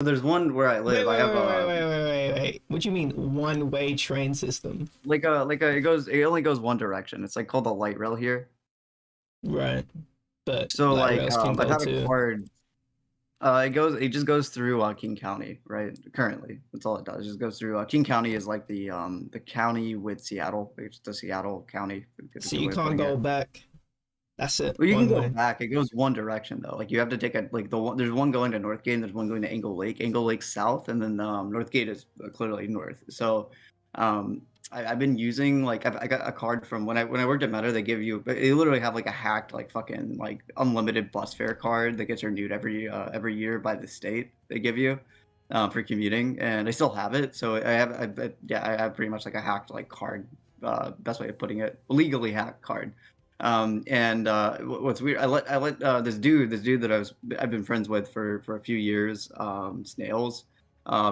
there's one where I Wait, live. I wait, have wait, wait, a wait, wait, wait, wait. What do you mean one-way train system? it only goes one direction. It's like called the light rail here. Right. But So light like rails can I've go had a too. card. It just goes through King County, right? Currently, that's all it does. It just goes through King County is like the county with Seattle. It's the Seattle County. So Good you way of can't putting go it. back. That's it. Well, you can One go way. back. It goes one direction though. Like you have to take a like the one. There's one going to Northgate, and there's one going to Angle Lake. Angle Lake south, and then Northgate is clearly north. So, um, I've been using like I got a card from when I worked at Meta. They give you they literally have like a hacked like fucking like unlimited bus fare card that gets renewed every year by the state. They give you. For commuting, and I still have it. So I have pretty much like a hacked like card. Best way of putting it, legally hacked card. And what's weird, I let this dude that I've been friends with for a few years, Snails.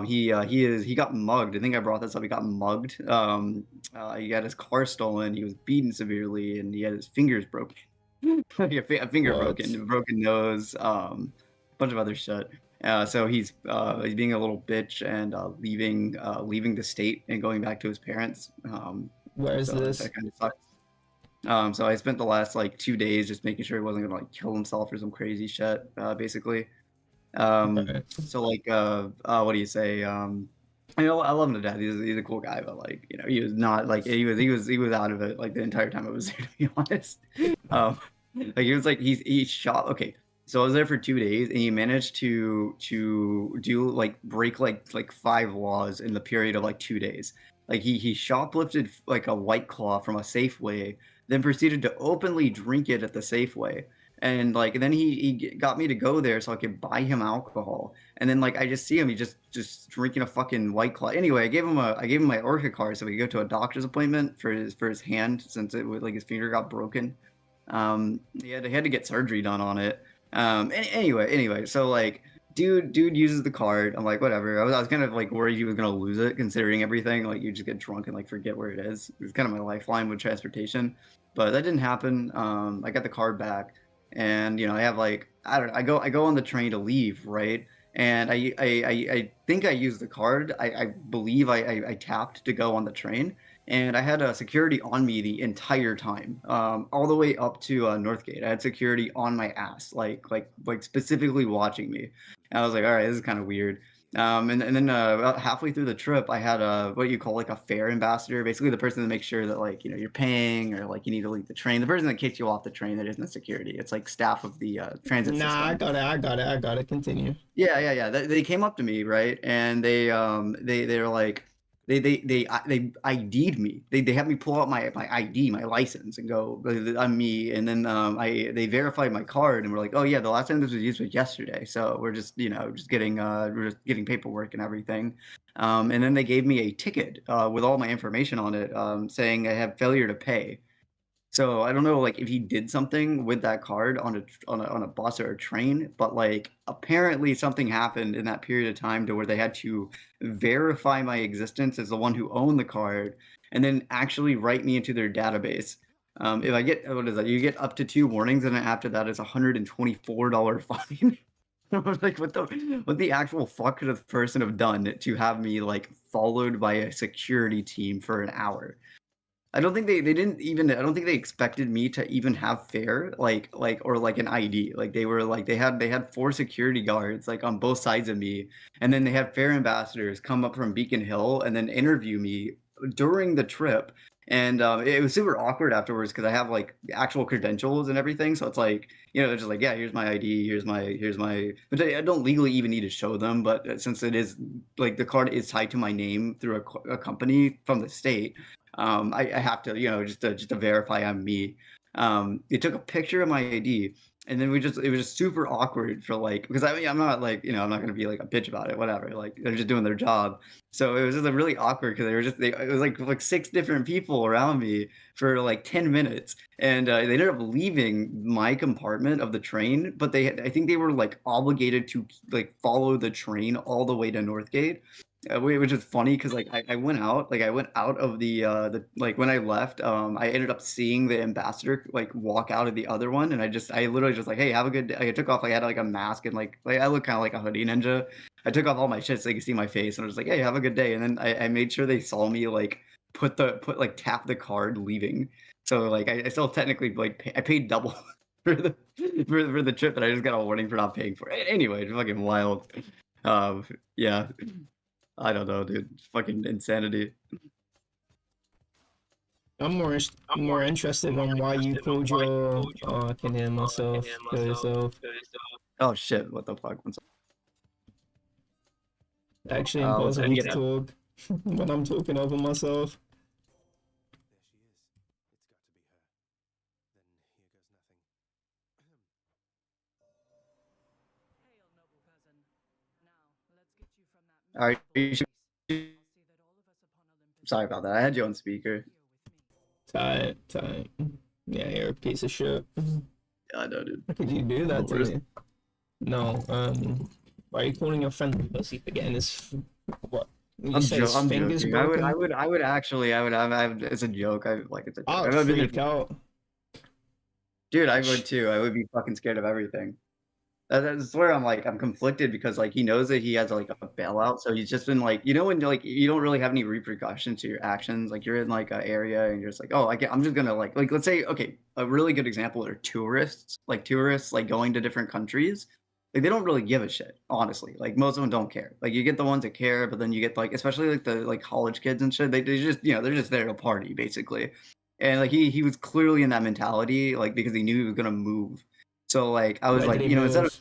He got mugged. I think I brought this up. He got mugged. He got his car stolen. He was beaten severely, and he had his fingers broken. A finger broken, What? a broken nose, bunch of other shit. So he's being a little bitch and leaving the state and going back to his parents. Where is So this? that kind of sucks. So I spent the last like 2 days just making sure he wasn't gonna like kill himself or some crazy shit, basically. Right. So like, what do you say? I love him to death. He's a cool guy, but like, he was not like he was out of it like the entire time I was there, to be honest. Um, like he was like he shot. Okay, so I was there for 2 days, and he managed to do like break like 5 laws in the period of like 2 days. Like he shoplifted like a White Claw from a Safeway, then proceeded to openly drink it at the Safeway. And like then he got me to go there so I could buy him alcohol. And then like I just see him, he just drinking a fucking White Claw. Anyway, I gave him my Orca card so we could go to a doctor's appointment for his hand since it was like his finger got broken. He had to get surgery done on it. Anyway, so like dude uses the card. I'm like, whatever. I was kind of like worried he was gonna lose it considering everything. Like you just get drunk and like forget where it is. It was kind of my lifeline with transportation, but that didn't happen. I got the card back, and I have like I don't know. I go on the train to leave, right? And I think I used the card. I believe I tapped to go on the train, and I had a security on me the entire time, all the way up to Northgate. I had security on my ass, like specifically watching me. And I was like, all right, this is kind of weird. And then about halfway through the trip, I had what you call like a fare ambassador, basically the person that makes sure that like you're paying or like you need to leave the train, the person that kicks you off the train that isn't the security. It's like staff of the transit Nah, I system. got it. I got it. I got it. Continue. Yeah. They came up to me, right? And they're like they ID'd me. They had me pull out my ID, my license, and go, I'm me. And then they verified my card and were like, oh yeah, the last time this was used was yesterday. So we're just getting paperwork and everything. And then they gave me a ticket with all my information on it, saying I have failure to pay. So I don't know, like if he did something with that card on a bus or a train, but like apparently something happened in that period of time to where they had to verify my existence as the one who owned the card, and then actually write me into their database. If I get what is that? You get up to 2 warnings, and then after that is $124 fine. I was like, what the actual fuck could a person have done to have me like followed by a security team for an hour? I don't think they didn't even I don't think they expected me to even have fare or like an ID. Like they were like they had 4 security guards like on both sides of me, and then they had fare ambassadors come up from Beacon Hill and then interview me during the trip. And it was super awkward afterwards because I have like actual credentials and everything. So it's like, they're just like, yeah, here's my ID, here's my, but I don't legally even need to show them. But since it is like the card is tied to my name through a company from the state, I have to, just to verify I'm me. They took a picture of my ID, and then it was just super awkward for like, because I mean, I'm not like, I'm not gonna be like a bitch about it, whatever. Like they're just doing their job. So it was just really awkward because it was like 6 different people around me for like 10 minutes, and they ended up leaving my compartment of the train, but I think they were like obligated to like follow the train all the way to Northgate. Which is funny because like I went out of the like when I left, I ended up seeing the ambassador like walk out of the other one, and I literally just like, hey, have a good day. I took off, I had like a mask and like I look kind of like a hoodie ninja. I took off all my shit so they could see my face, and I was like, "Hey, have a good day." And then I made sure they saw me like like tap the card leaving. So like I still technically like I paid double for the for the trip, and I just got a warning for not paying for it. Anyway, it's fucking wild. Yeah, I don't know, dude. It's fucking insanity. I'm more interested on why you called your. Oh, I can hear myself. Kill yourself. Oh shit! What the fuck? Actually, Let's impossible end to it. talk when I'm talking over myself. All right. Sorry about that. I had you on speaker. Tight, tight. Yeah, you're a piece of shit. Yeah, I know, dude. How could you do that to me? No, why are you calling your friend a pussy for getting his what? You say his I'm fingers joking. broken? I would actually, it's a joke. I like it's a joke. I'd I've been freak out. dude, I would too. I would be fucking scared of everything. That's where I'm like, I'm conflicted because like he knows that he has like a bailout, so he's just been like, you know, when like you don't really have any repercussions to your actions, like you're in like an area and you're just like, oh, I'm just gonna like let's say, okay, a really good example are tourists like going to different countries. Like they don't really give a shit, honestly. Like most of them don't care. Like you get the ones that care, but then you get like, especially like the like college kids and shit. They just they're just there to party basically. And like he was clearly in that mentality, like because he knew he was gonna move. So like I was Where did like, he instead of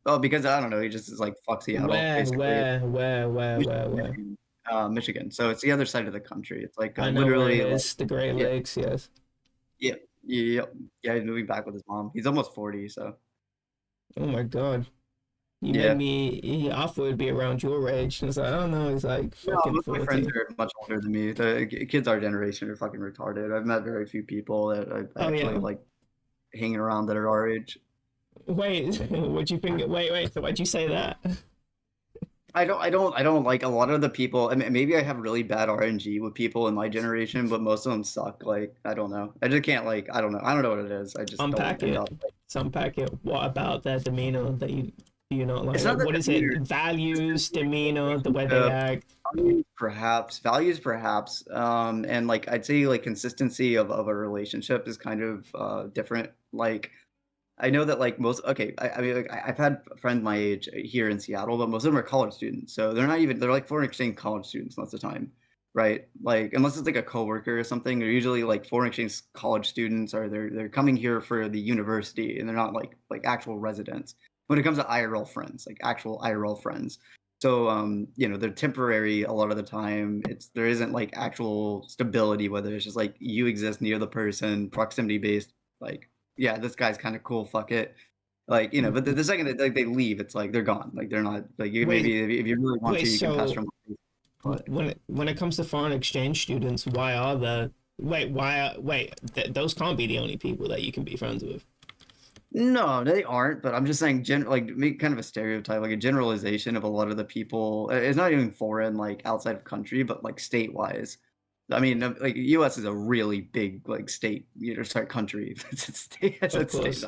move? because I don't know, he just is like fuck Seattle Where, basically. where, where, where, where, where? Michigan, Michigan. So it's the other side of the country. It's like I know where it literally like is. The Great yeah, Lakes, yes. yeah, yeah, yeah. He's moving back with his mom. He's almost 40, so Oh my God. You made yeah. me, I thought it'd be around your age. And it's like, I don't know, he's like No, fucking most of my friends 40. are much older than me. The kids our generation are fucking retarded. I've met very few people that I Oh actually yeah. like hanging around that are our age. Wait, what'd you think? Wait, so why'd you say that? I don't like a lot of the people. I mean, maybe I have really bad RNG with people in my generation, but most of them suck. Like, I don't know. I just can't like, I don't know what it is. I just don't Unpack end it. up like, Unpack it. What about their demeanor that you do you not like? it's Like, not that what is it? demeanor. It's Values, just like demeanor, the way they relationship, act. values perhaps, and like I'd say like consistency of a relationship is kind of different. Like I know that like most okay, I mean like I've had friends my age here in Seattle, but most of them are college students. So they're like foreign exchange college students most of the time, right? Like unless it's like a coworker or something, they're usually like foreign exchange college students or they're coming here for the university and they're not like actual residents. When it comes to IRL friends, like actual IRL friends. So they're temporary a lot of the time. There isn't like actual stability, whether it's just like you exist near the person, proximity based, like yeah, this guy's kind of cool. Fuck it. Like, but the second that like they leave, it's like they're gone. Like they're not like you Wait, maybe if you really want wait. to, you can pester So them. But when it comes to foreign exchange students, why are there? Those can't be the only people that you can be friends with. no, they aren't. But I'm just saying, like make kind of a stereotype, like a generalization of a lot of the people. It's not even foreign, like outside of country, but like state wise. I mean, like U.S. is a really big like state, sorry, country. It's a state. It's Of a state. course,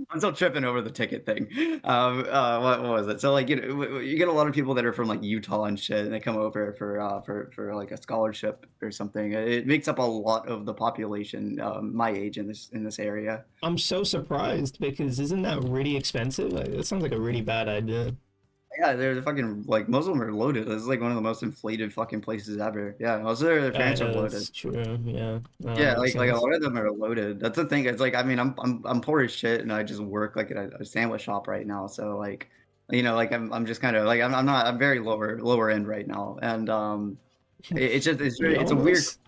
I'm still tripping over the ticket thing. What was it? So like you get a lot of people that are from like Utah and shit, and they come over for like a scholarship or something. It makes up a lot of the population my age in this area. I'm so surprised because isn't that really expensive? Like, that sounds like a really bad idea. Yeah, they're fucking like most of them are loaded. This is like one of the most inflated fucking places ever. Yeah, most of their parents That are loaded. is true. Yeah, no, that Yeah, makes like a sense. lot of them are loaded. That's the thing. It's like I mean I'm poor as shit and I just work like at a sandwich shop right now. So like like I'm just kind of like I'm not I'm very lower end right now. And it's just You it's a weird homeless?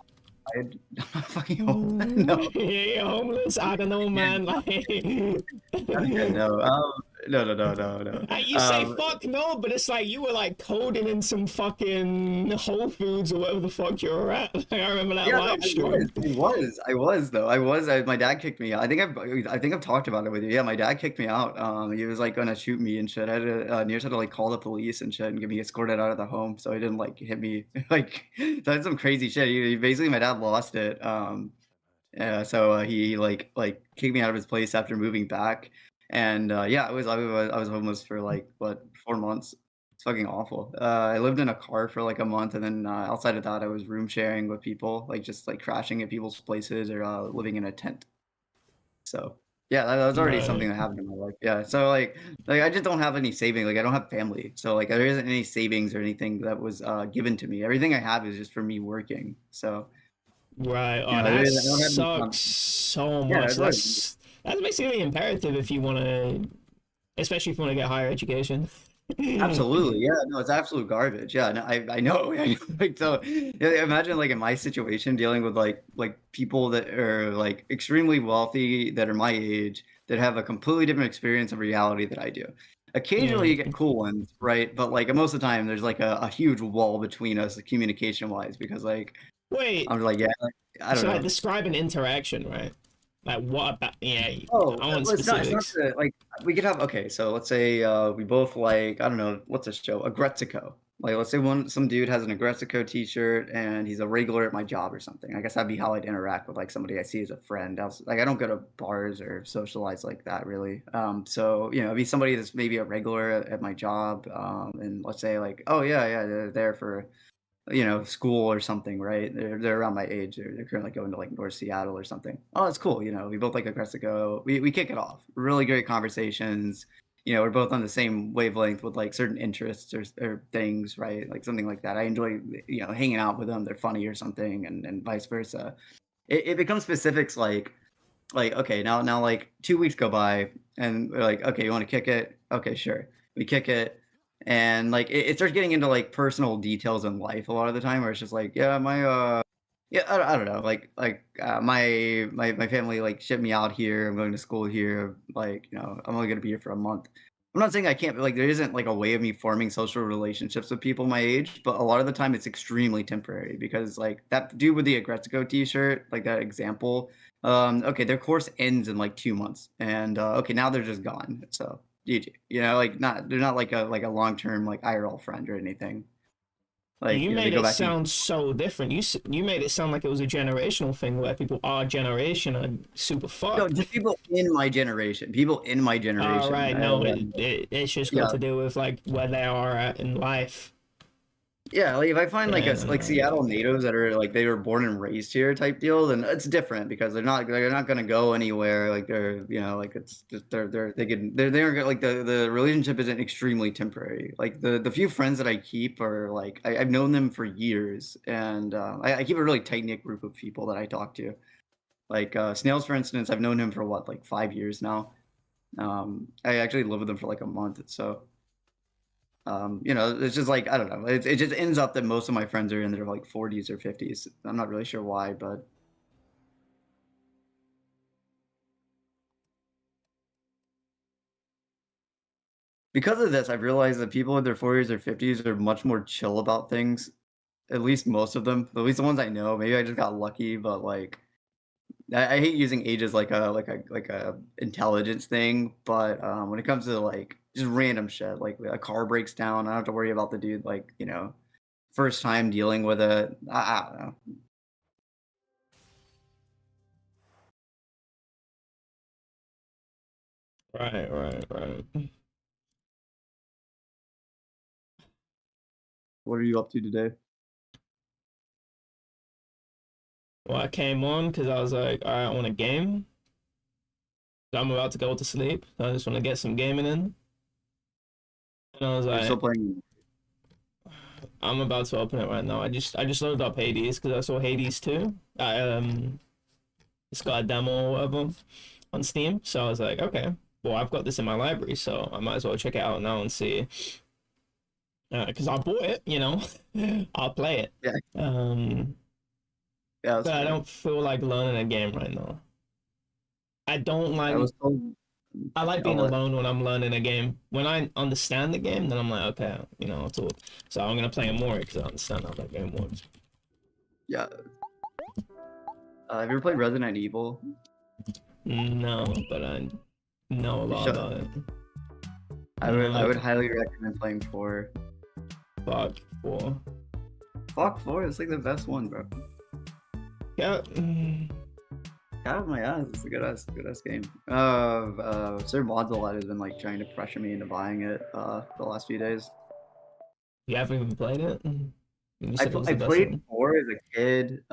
I'm not fucking home. No. You homeless? I don't know, Yeah, man. Like, yeah, no. No. you say fuck no, but it's like you were like coding in some fucking Whole Foods or whatever the fuck you were at. Like, I remember that Yeah, no, live stream. I was though. My dad kicked me out. I think I've talked about it with you. Yeah, my dad kicked me out. He was like gonna shoot me and shit. I had to, Nears had to like call the police and shit and get me escorted out of the home so he didn't like hit me. Like, that's some crazy shit. Basically, my dad lost it. So he like kicked me out of his place after moving back. And yeah, I was homeless for like what 4 months. It's fucking awful. I lived in a car for like a month, and then outside of that, I was room sharing with people, like just like crashing at people's places or living in a tent. So yeah, that was already something Right. that happened in my life. Yeah, so like I just don't have any saving. Like I don't have family, so like there isn't any savings or anything that was given to me. Everything I have is just for me working. So Right. you Oh, know, that I don't have any. sucks so Yeah, much. it was. That's basically imperative if you want to, especially if you want to get higher education. Absolutely, yeah, no, it's absolute garbage. Yeah, no, I know, I know. Like, so, yeah, imagine like in my situation dealing with like people that are like extremely wealthy that are my age that have a completely different experience of reality that I do. Occasionally, you get Mm. cool ones, right? But like most of the time, there's like a huge wall between us, communication wise, because like Wait, I'm like, yeah, like, I don't so like know. describe an interaction, right? Like what about? Yeah, Oh, I want well, it's not specifics. the like we could have okay, so let's say we both like I don't know, what's this show? Agretzico. Like let's say some dude has an Agretzico t-shirt and he's a regular at my job or something. I guess that'd be how I'd interact with like somebody I see as a friend. Else like I don't go to bars or socialize like that really. So you know, it'd be somebody that's maybe a regular at my job. And let's say like, oh yeah, they're there for you know, school or something, right? They're around my age. They're currently going to like North Seattle or something. Oh, that's cool. You know, we both like aggressive go. We kick it off. Really great conversations. You know, we're both on the same wavelength with like certain interests or things, right? Like something like that. I enjoy, you know, hanging out with them. They're funny or something, and vice versa. It becomes specifics like okay, now like 2 weeks go by and we're like, okay, you want to kick it? Okay, sure. We kick it. And like it starts getting into like personal details in life a lot of the time where it's just like, yeah, yeah, I don't know. My family like shipped me out here. I'm going to school here. Like, you know, I'm only gonna be here for a month. I'm not saying I can't, like, there isn't like a way of me forming social relationships with people my age, but a lot of the time it's extremely temporary because like that dude with the Agretzko t-shirt, like that example, okay, their course ends in like 2 months, and okay, now they're just gone. So GG. You know, like not they're not like a long term like IRL friend or anything. Like You you know, they made go it back to sound so different. You made it sound like it was a generational thing where people our generation are super no, fucked. just people in my generation. People in my All generation. right, no, it's just got Yeah, to do with like where they are at in life. yeah, like if I find like Yeah, like Seattle natives that are like they were born and raised here type deal, then it's different because they're not gonna go anywhere. Like they're you know like it's just they're like the relationship isn't extremely temporary. Like the few friends that I keep are like I've known them for years, and I keep a really tight knit group of people that I talk to. Like Snails, for instance, I've known him for what like 5 years now. I actually lived with him for like a month, so. You know, it's just like I don't know. It just ends up that most of my friends are in their like 40s or 50s. I'm not really sure why, but because of this, I've realized that people in their 40s or 50s are much more chill about things. At least most of them. At least the ones I know. Maybe I just got lucky, but like I hate using age as like a intelligence thing. But when it comes to like just random shit, like a car breaks down, I don't have to worry about the dude like you know first time dealing with it. I don't know. right. What are you up to today? Well, I came on because I was like, all right, I want a game. So I'm about to go to sleep. I just want to get some gaming in. And I was Are you still like, playing? I'm about to open it right now. I just loaded up Hades because I saw Hades 2. It's got a demo or whatever on Steam. So I was like, okay, well, I've got this in my library, so I might as well check it out now and see. Because I bought it, you know, I'll play it. Yeah, Um, yeah, that's but I fair. don't feel like learning a game right now. I don't I like. was told I like I'll being let alone when I'm learning a game. When I understand the game, then I'm like, okay, you know, I'll talk. So I'm gonna play it more because I understand how that game works. yeah. Have you ever played Resident Evil? No, but I know a You lot should. about it. I would No, highly recommend playing 4. fuck for. Fuck 4, it's like the best one, bro. Yeah. God, my ass, it's a good ass game. Sir Mods a lot has been like trying to pressure me into buying it the last few days. You haven't even played it? You said it was I the best played one. 4 as a kid.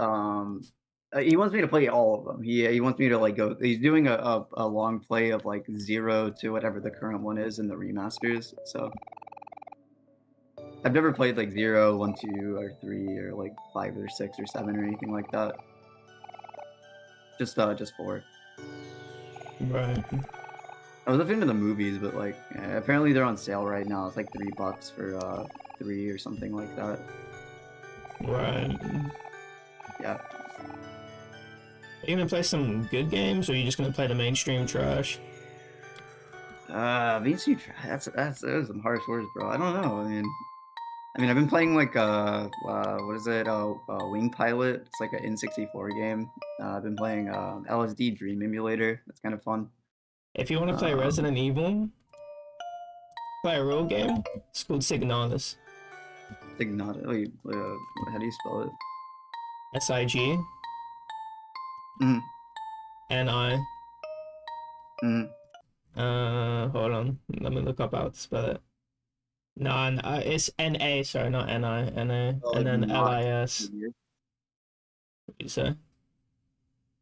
He wants me to play all of them. He wants me to like go. He's doing a long play of like 0 to whatever the current one is in the remasters. So I've never played like 0, 1, 2, or 3, or like 5 or 6 or 7 or anything like that. Just 4. Right. I was a fan of the movies, but like apparently they're on sale right now. It's like $3 for 3 or something like that. Right. Yeah. Are you gonna play some good games, or are you just gonna play the mainstream trash? VC. That's those are some harsh words, bro. I don't know. I mean, I've been playing like what is it? Wing Pilot. It's like an N64 game. I've been playing LSD Dream Emulator. That's kind of fun. If you want to play Um, Resident Evil, play a real game. It's called Signalis. Like not. Wait, how do you spell it? SIG Mm, NI. mm. Hold on. Let me look up how to spell it. No, it's NA. Sorry, not NI. NA, Oh, and like then not. LIS. What do you say?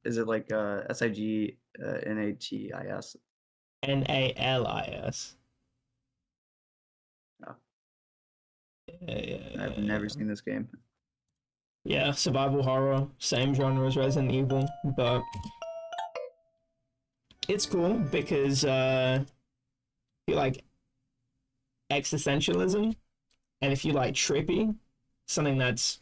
Is it like SIG NATIS? NALIS. Oh, Yeah, yeah, I've yeah, never yeah. seen this game. Yeah, survival horror, same genre as Resident Evil, but it's cool because you like existentialism, and if you like trippy, something that's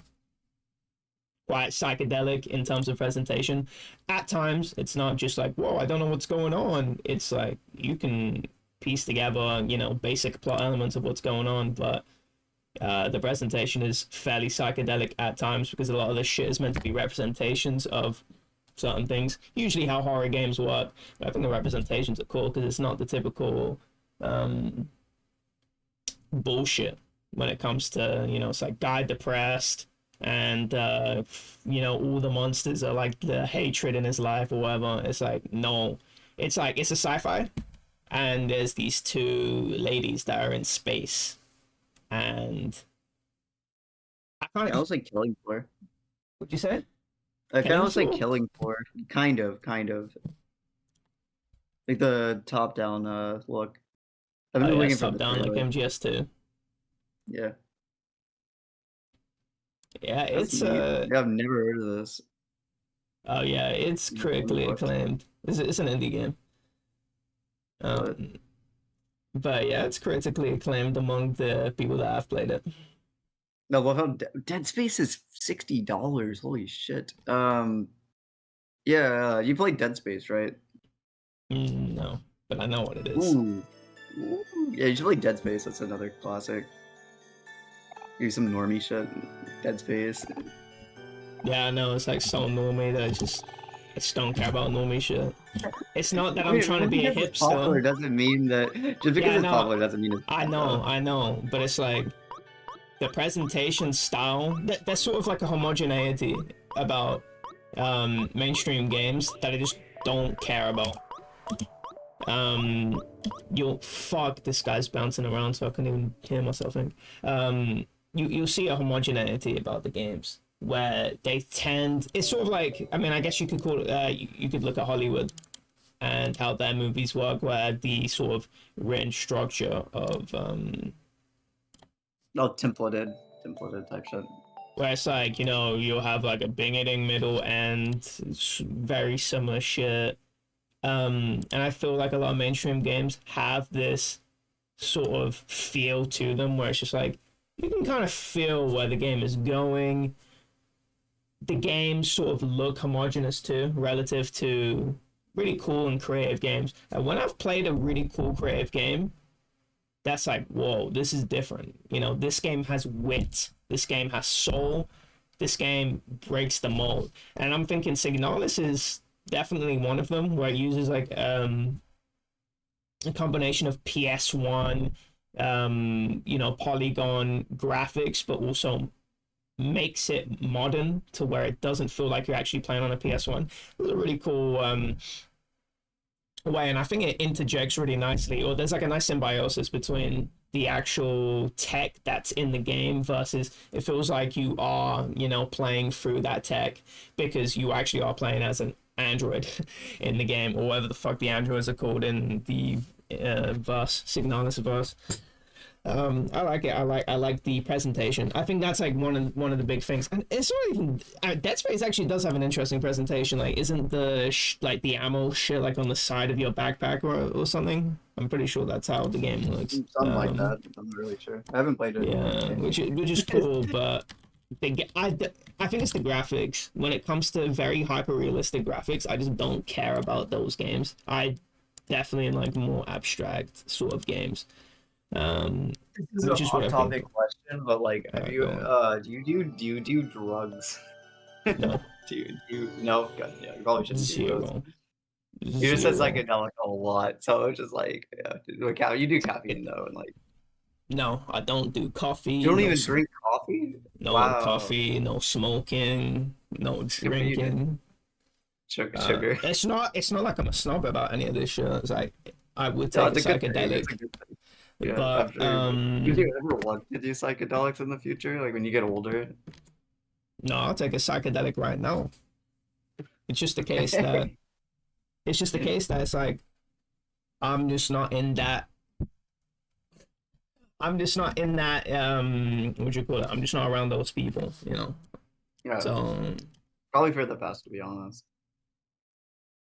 quite psychedelic in terms of presentation. At times, it's not just like, whoa, I don't know what's going on. It's like you can piece together, basic plot elements of what's going on, but the presentation is fairly psychedelic at times because a lot of this shit is meant to be representations of certain things. Usually, how horror games work. But I think the representations are cool because it's not the typical bullshit when it comes to it's like guy depressed and all the monsters are like the hatred in his life or whatever. It's like no, it's like it's a sci-fi and there's these two ladies that are in space and I Kind can't. of looks like Killing Floor. What'd you say? It kind of Killing looks like Floor? Killing Floor. Kind of. Like the top-down look. I've Oh been yeah, looking it's for top the down like trailer. MGS2. Yeah, Yeah, that's it's neat. Yeah, I've never heard of this. oh yeah, it's critically What? acclaimed. It's an indie game. What? Um, but yeah, it's critically acclaimed among the people that have played it. I love how Dead Space is $60. Holy shit. Yeah, you played Dead Space, right? No, but I know what it is. Ooh. Ooh. Yeah, you should play Dead Space. That's another classic. Maybe some normie shit. Dead Space. Yeah, I know it's like so normie that I just don't care about normie shit. It's not that I I'm mean, trying to just be a because it's popular hipster. doesn't mean that. Just because Yeah, it's no, popular doesn't mean it's bad, though. I know, but it's like the presentation style. There's sort of like a homogeneity about mainstream games that I just don't care about. Um, you'll fuck this guy's bouncing around, so I can't even hear myself think. You'll see a homogeneity about the games where they tend. It's sort of like I guess you could call it. You could look at Hollywood and how their movies work, where the sort of written structure of Oh, templated type shit. where it's like you'll have like a beginning, middle, end, very similar shit. And I feel like a lot of mainstream games have this sort of feel to them where it's just like you can kind of feel where the game is going. The games sort of look homogenous too, relative to really cool and creative games. And when I've played a really cool creative game, that's like, whoa, this is different. This game has wit. This game has soul. This game breaks the mold. And I'm thinking Signalis is definitely one of them where it uses like a combination of PS1 polygon graphics, but also makes it modern to where it doesn't feel like you're actually playing on a PS1. It was a really cool way, and I think it interjects really nicely, or there's like a nice symbiosis between the actual tech that's in the game versus it feels like you are, you know, playing through that tech because you actually are playing as an android in the game, or whatever the fuck the androids are called in the verse, Signalis verse. I like it. I like the presentation. I think that's like one of the big things, and it's not even Dead Space actually does have an interesting presentation. Like, isn't the like the ammo shit like on the side of your backpack or something? I'm pretty sure that's how the game looks. Something like that. I'm not really sure. I haven't played it. Yeah, which is cool, but I think it's the graphics. When it comes to very hyper realistic graphics, I just don't care about those games. I definitely like more abstract sort of games. This is Which an is what I off-topic think. question, but like, have you Go on. do you do drugs? No, Do you no? God, yeah, you probably shouldn't do those. zero, You just said zero. psychedelic a lot, so it's just like, yeah, you do caffeine though, and like, No, I don't do you coffee. don't No, even drink coffee? no Wow, coffee. No smoking. No good for you, dude. drinking. Sugar. It's not like I'm a snob about any of this shit. It's like I would No, take a it's a good thing. It's a psychedelic, good thing. Yeah, but after, would you ever want to do psychedelics in the future, like when you get older? no, I'll take a psychedelic right now. It's just the case that Okay. it's like I'm just not in that. I'm just not in that. What you call it? I'm just not around those people. You know. Yeah, So, probably for the best, to be honest.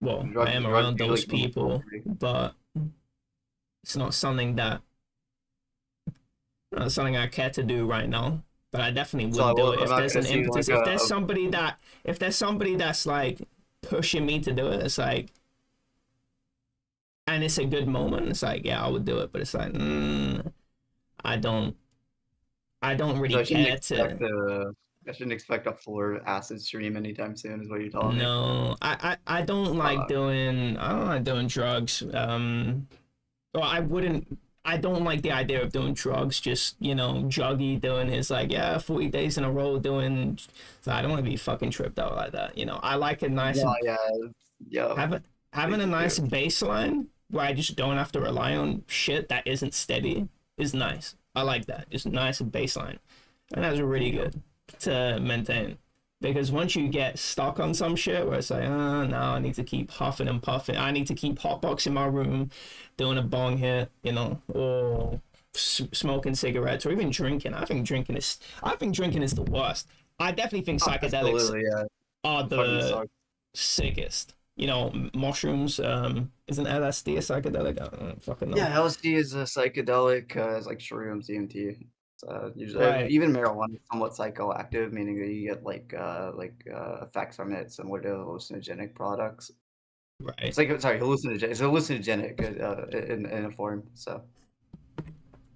well, I am Drugs around usually those come with people, poverty. but it's not something I care to do right now. But I definitely So would do well, it I'm if not there's gonna an see impetus. like If there's somebody that's like pushing me to do it, it's like, and it's a good moment. It's like, yeah, I would do it. But it's like, I don't, I don't so really I shouldn't care expect to. a full acid stream anytime soon, is what you're telling me. No, I don't like doing drugs. Well, I wouldn't. I don't like the idea of doing drugs. Just, you know, Juggy doing his like, yeah, 40 days in a row doing. So I don't want to be fucking tripped out like that. You know, I like a nice No, yeah, yeah, having me a nice too. baseline where I just don't have to rely on shit that isn't steady is nice. I like that. Just nice baseline, and that's really good to maintain. Because once you get stuck on some shit where it's like, oh, no, I need to keep huffing and puffing. I need to keep hotboxing my room, doing a bong hit, you know, or smoking cigarettes, or even drinking. I think drinking is the worst. I definitely think Oh, psychedelics absolutely, yeah. are It fucking the sucks. sickest. You know, mushrooms. Isn't LSD a psychedelic? I don't fucking know. Yeah, LSD is a psychedelic, it's like shrooms, DMT. Usually, Right, even marijuana is somewhat psychoactive, meaning that you get effects from it similar to hallucinogenic products. right. It's like, sorry, hallucinogenic. It's hallucinogenic in a form. So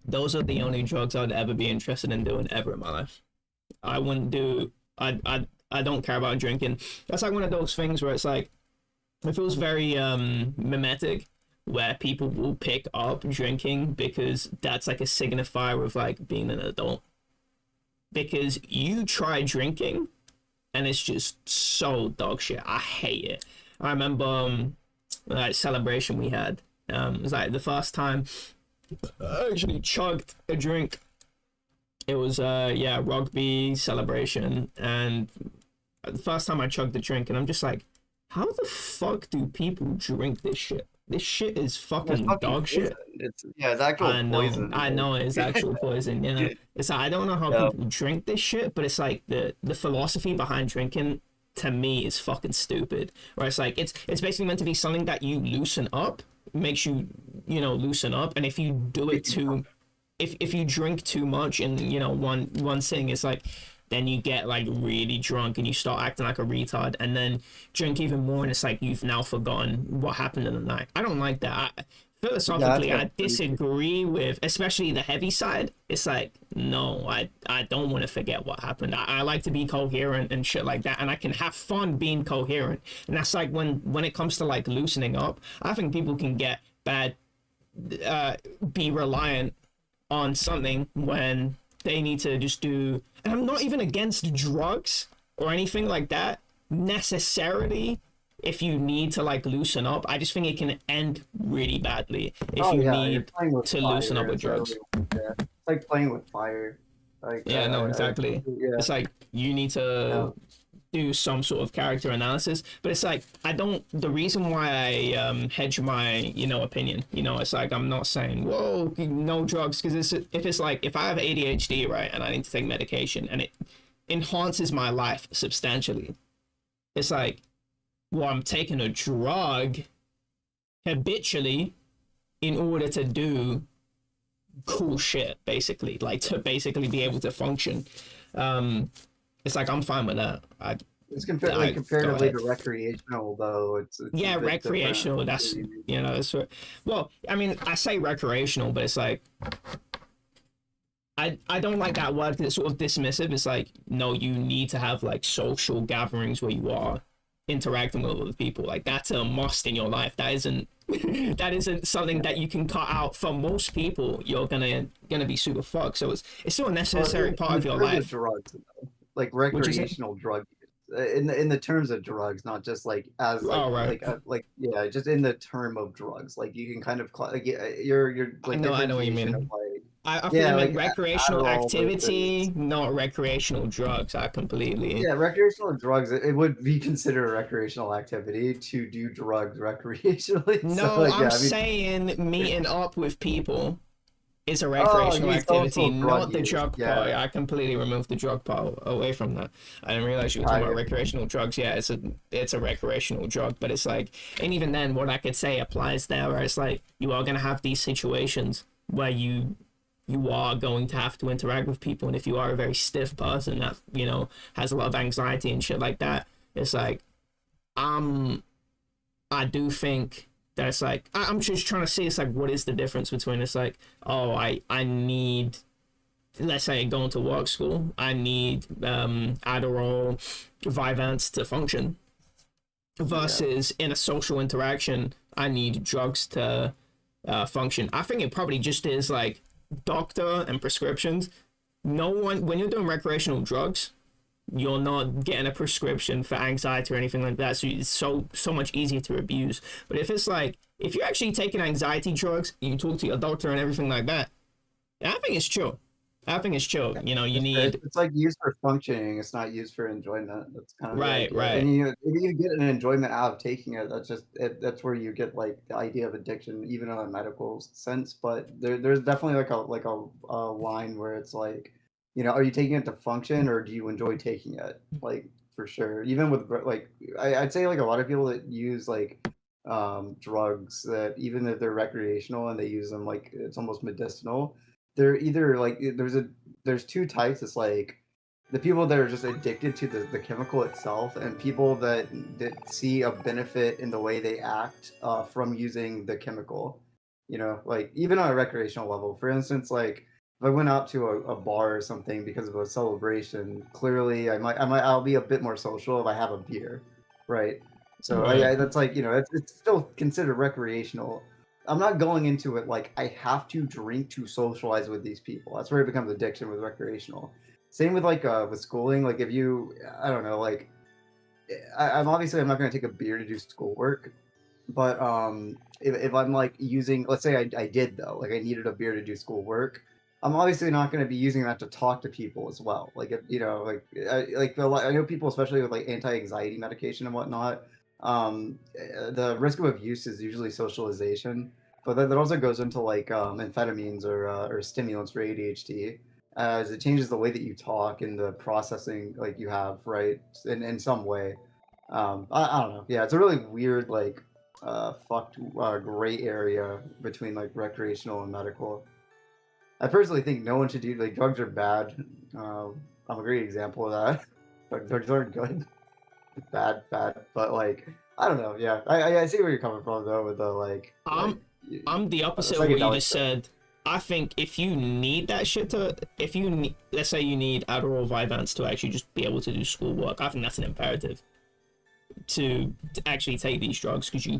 Those are the only drugs I'd ever be interested in doing ever in my life. I wouldn't do. I don't care about drinking. That's like one of those things where it's like it feels very mimetic, where people will pick up drinking because that's like a signifier of like being an adult. Because you try drinking and it's just so dog shit. I hate it. I remember like celebration we had. It was like the first time I actually chugged a drink. It was yeah, rugby celebration, and the first time I chugged the drink, and I'm just like, how the fuck do people drink this shit? This shit is it's fucking fucking dog poison. shit. It's actual poison. I know it's actual poison. Yeah, it's like, I don't know how Yeah, people drink this shit, but it's like the philosophy behind drinking to me is fucking stupid. Where it's like it's basically meant to be something that you loosen up, makes you, you know, loosen up, and if you do it too, if you drink too much and, you know, one thing is like, then you get like really drunk and you start acting like a retard, and then drink even more and it's like you've now forgotten what happened in the night. I don't like that. yeah, Philosophically, that's I disagree with especially the heavy side. It's like, no, I don't want to forget what happened. I like to be coherent and shit like that, and I can have fun being coherent. And that's like when it comes to like loosening up, I think people can get bad, be reliant on something when they need to just do. And I'm not even against drugs or anything like that necessarily if you need to like loosen up, I just think it can end really badly if Oh you yeah, you're need playing with to loosen up fire. with It's literally, drugs. yeah, it's like playing with fire. Like Yeah, no, exactly. yeah, It's like you need yeah. to do some sort of character analysis, but it's like I don't. The reason why I hedge my opinion, it's like I'm not saying whoa no drugs, because if it's like if I have ADHD, right, and I need to take medication and it enhances my life substantially, it's like, well, I'm taking a drug habitually in order to do cool shit, basically, like to basically be able to function. um it's like I'm fine with that. It's I go comparatively ahead. to recreational though. It's a Yeah, bit different. recreational. That's that's what. Well, I mean, I say recreational, but it's like I don't like that word 'cause it's sort of dismissive. It's like, no, you need to have like social gatherings where you are interacting with other people. Like that's a must in your life. That isn't that isn't something that you can cut out. For most people, you're gonna be super fucked. So it's still a Well, necessary part in of the your terms of life. drugs, like Would you say? recreational drug use, in the terms of drugs, not just like as Oh right. like yeah, just in the term of drugs, like you can kind of like yeah, you're I like know. I know what you differentiation of mean. like I thought you yeah, meant like recreational Adderall activity, versus not recreational drugs. I completely. yeah, recreational drugs. It would be considered a recreational activity to do drugs recreationally. So No, like I'm yeah, I mean, saying meeting up with people is a oh, you recreational mean activity, social drug not the use? drug part. Yeah, I completely removed the drug part away from that. I didn't realize you were talking about I recreational drugs. Yeah, it's a recreational drug, but it's like, and even then, what I could say applies there, where it's like you are gonna have these situations where you are going to have to interact with people, and if you are a very stiff person that has a lot of anxiety and shit like that, it's like um I do think that it's like I'm just trying to see, it's like, what is the difference between, it's like, oh, I need, let's say, going to work school, I need Adderall, Vyvanse to function, yeah. versus in a social interaction I need drugs to function. I think it probably just is like doctor and prescriptions. No one, when you're doing recreational drugs, you're not getting a prescription for anxiety or anything like that, so it's so much easier to abuse. But if it's like, if you're actually taking anxiety drugs, you talk to your doctor and everything like that, I think it's chill. I think it's chill. You need. It's like used for functioning. It's not used for enjoyment. That's kind of the Right, idea. And right. if you get an enjoyment out of taking it, that's where you get like the idea of addiction, even in a medical sense. But there's definitely like a line where it's like, are you taking it to function or do you enjoy taking it? Like for sure. Even with like I'd say like a lot of people that use like drugs, that even if they're recreational and they use them like it's almost medicinal, they're either like there's two types. It's like the people that are just addicted to the chemical itself, and people that see a benefit in the way they act from using the chemical. Like even on a recreational level. For instance, like if I went out to a bar or something because of a celebration, clearly I'll be a bit more social if I have a beer, right? So Right. that's like it's still considered recreational. I'm not going into it like I have to drink to socialize with these people. That's where it becomes addiction with recreational. Same with like with schooling. Like if you, I don't know, like I'm obviously I'm not going to take a beer to do schoolwork, but if I'm like using, let's say I did though, like I needed a beer to do schoolwork, I'm obviously not going to be using that to talk to people as well. Like if, I know people, especially with like anti-anxiety medication and whatnot, the risk of abuse is usually socialization, but that also goes into like amphetamines or stimulants for ADHD, as it changes the way that you talk and the processing like you have, right, in some way. I don't know. Yeah, it's a really weird like fucked gray area between like recreational and medical. I personally think no one should do like drugs are bad. I'm a great example of that. Drugs aren't good. Bad, bad. But like I don't know. Yeah, I see where you're coming from though with the I'm I'm the opposite of what you psychedelic just stuff. said. I think if you need that shit to, if you need, let's say you need Adderall, Vyvanse to actually just be able to do schoolwork, I think that's an imperative to actually take these drugs, because you're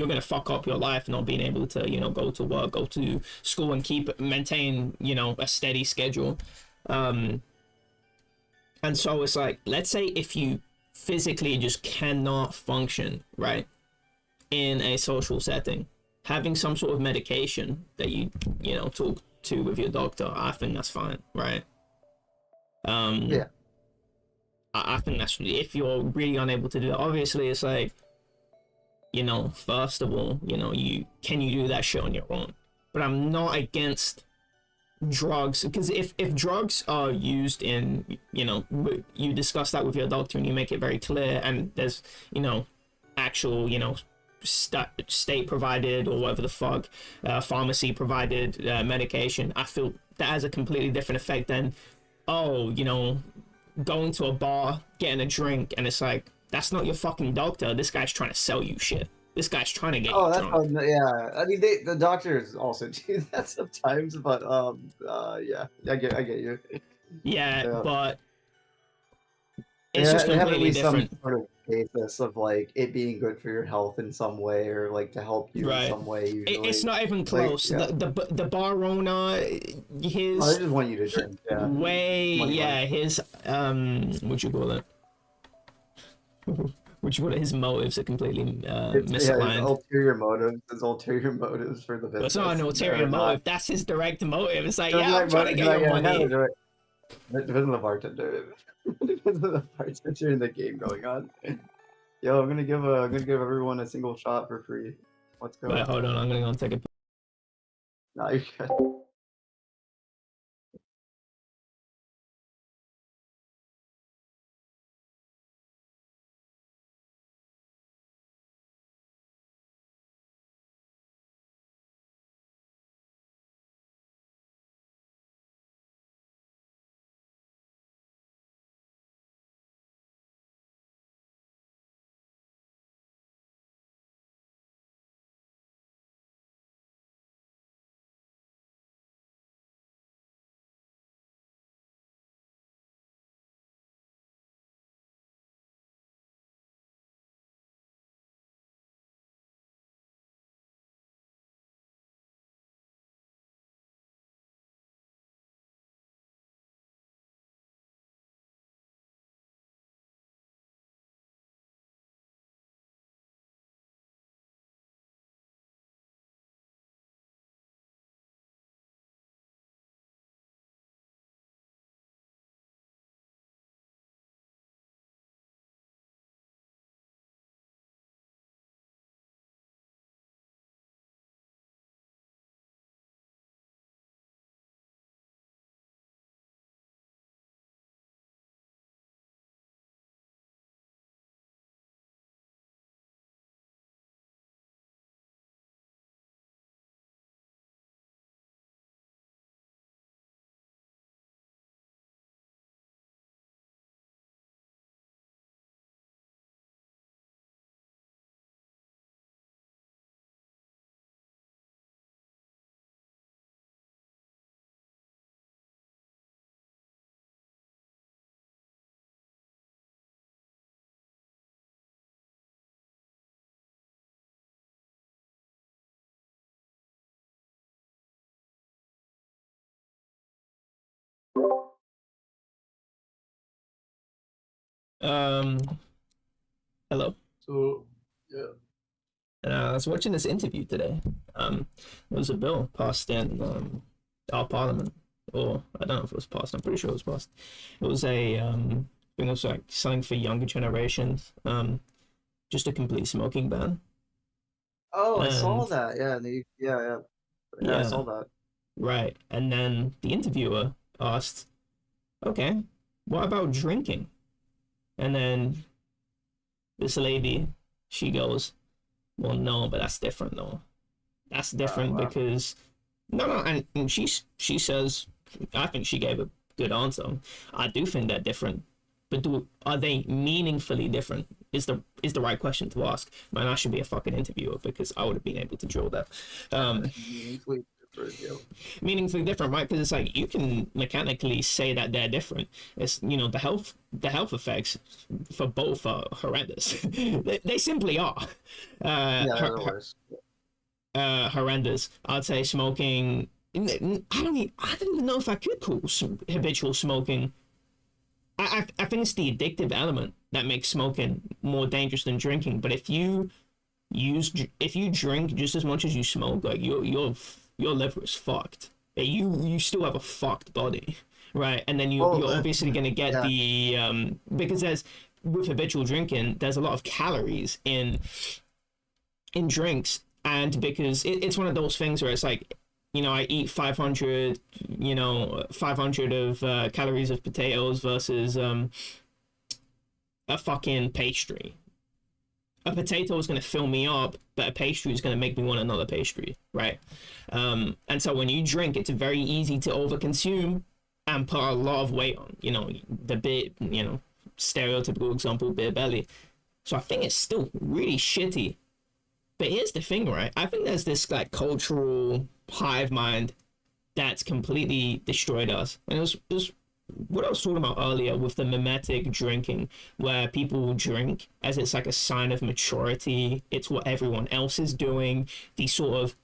gonna fuck up your life not being able to go to work, go to school, and maintain a steady schedule. um and so it's like, let's say if you physically just cannot function, right, in a social setting, having some sort of medication that you know, talk to with your doctor, I think that's fine, right? Yeah. I think that's, if you're really unable to do that, obviously it's like, you know, first of all, you know, you do that shit on your own. But I'm not against drugs, because if drugs are used in, you know, you discuss that with your doctor and you make it very clear, and there's, you know, actual, you know, state provided or whatever the fuck, pharmacy provided medication, I feel that has a completely different effect than, oh, you know, going to a bar, getting a drink, and it's like, that's not your fucking doctor. This guy's trying to sell you shit. This guy's trying to get you That's drunk. yeah. I mean, the doctors also do that sometimes, but yeah, I get you. Yeah, Yeah. but it's just They have at completely least some different. sort of basis of like it being good for your health in some way, or like to help you in Right. some way. It's Usually, not even like close. yeah, The bar owner, they his just want you to drink. Yeah, way, money. yeah, his what you call it? What you call it? His motives are completely His misaligned. ulterior motives for the But it's not an business ulterior are not. motive. That's his direct motive. It's like, They're yeah, I'm not, trying to get not your yeah, no, money. it depends on the bartender. It depends on the bartender and the game going on. Yo, I'm gonna give everyone a single shot for free. Let's But go. hold on, I'm gonna go and take a. Nah, you're good. Um, hello. So yeah. And I was watching this interview today. There was a bill passed in our parliament, or I don't know if it was passed. I'm pretty sure it was passed. It was I think it was like something for younger generations. Just a complete smoking ban. Oh, I saw And that. Yeah, yeah, I yeah, saw that. right. And then the interviewer asked, "Okay, what about drinking?" And then this lady, she goes, "Well, no, but that's different, though. That's different Wow. because no, and she says, I think she gave a good answer. I do think they're different, but are they meaningfully different? Is the right question to ask. Man, I should be a fucking interviewer because I would have been able to drill that. Meaningfully different, yo. Meaningfully different, right? Because it's like you can mechanically say that they're different. It's, you know, the health effects for both are horrendous. They simply are. Yeah, they're the worst. Horrendous. I'd say smoking. I don't even know if I could call habitual smoking. I think it's the addictive element that makes smoking more dangerous than drinking. But if you drink just as much as you smoke, like your liver is fucked. You still have a fucked body, right? And then Well, you're obviously gonna get yeah. the because there's with habitual drinking, there's a lot of calories in drinks, and because it's one of those things where it's like, I eat 500, 500 of calories of potatoes versus a fucking pastry. A potato is going to fill me up, but a pastry is going to make me want another pastry, right? And so when you drink, it's very easy to overconsume and put a lot of weight on. The bit, stereotypical example, beer belly. So I think it's still really shitty. But here's the thing, right? I think there's this like cultural hive mind that's completely destroyed us. And it was what I was talking about earlier with the mimetic drinking, where people will drink as it's like a sign of maturity. It's what everyone else is doing. These sort of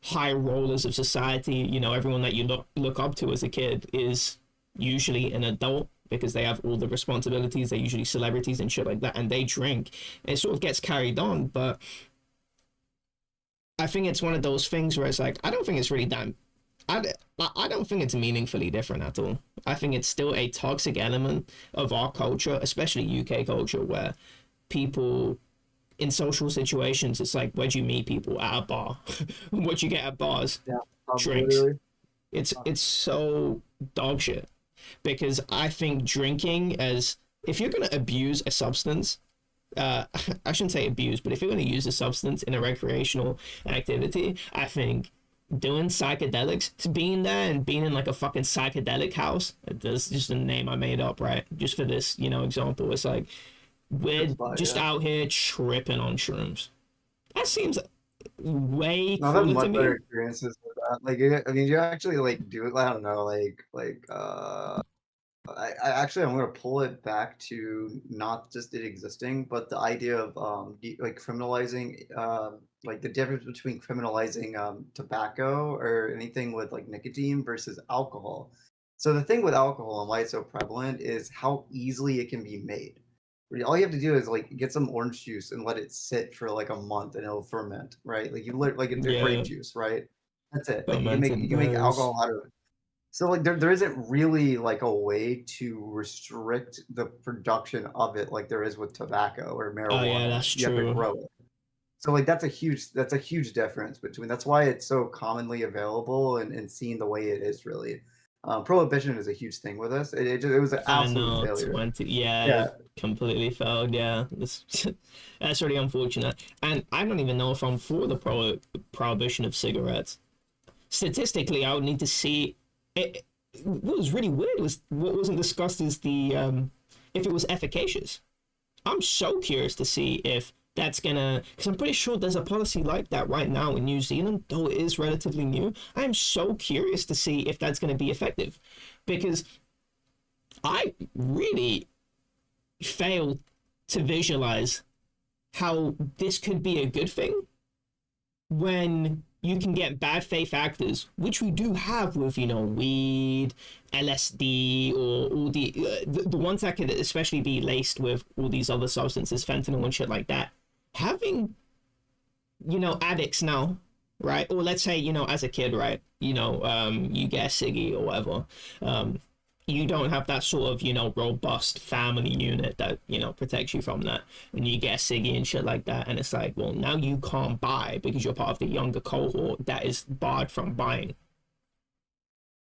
high rollers of society, everyone that you look up to as a kid is usually an adult because they have all the responsibilities. They're usually celebrities and shit like that, and they drink. And it sort of gets carried on, but I think it's one of those things where it's like, I don't think it's really that. I don't think it's meaningfully different at all. I think it's still a toxic element of our culture, especially UK culture, where people in social situations, it's like, where'd you meet people? At a bar. What you get at bars? Yeah, Drinks. literally. It's so dog shit. Because I think drinking as if you're gonna abuse a substance, I shouldn't say abuse, but if you're going to use a substance in a recreational activity, I think doing psychedelics, being there and being in like a fucking psychedelic house, that's just a name I made up, right? Just for this, example. It's like, we're just Yeah. out here tripping on shrooms. That seems way No, I've had cooler to much better me. experiences with that. Like, I mean, you actually like do it. I don't know, I actually I'm gonna pull it back to not just it existing, but the idea of like criminalizing like the difference between criminalizing tobacco or anything with like nicotine versus alcohol. So the thing with alcohol and why it's so prevalent is how easily it can be made. All you have to do is like get some orange juice and let it sit for like a month and it'll ferment, right? Like like it's a grape Yeah, juice, right? That's it. Like fermented you can make berries. alcohol out of it. So like there isn't really like a way to restrict the production of it like there is with tobacco or Oh yeah, marijuana. that's You have to true. grow it. So like that's a huge difference between that's why it's so commonly available and seen the way it is really. Prohibition is a huge thing with us. It was an I absolute know, failure. 20. Yeah, Yeah. it completely failed. Yeah, that's really unfortunate. And I don't even know if I'm for the prohibition of cigarettes. Statistically, I would need to see it. What was really weird was what wasn't discussed is the if it was efficacious. I'm so curious to see if that's gonna, because I'm pretty sure there's a policy like that right now in New Zealand, though it is relatively new. I'm so curious to see if that's gonna be effective, because I really fail to visualize how this could be a good thing when you can get bad faith actors, which we do have with, weed, LSD, or all the ones that could especially be laced with all these other substances, fentanyl and shit like that. Having, addicts now, right? Or let's say, as a kid, right? You get a ciggy or whatever. You don't have that sort of, robust family unit that, protects you from that. And you get a ciggy and shit like that. And it's like, well, now you can't buy because you're part of the younger cohort that is barred from buying.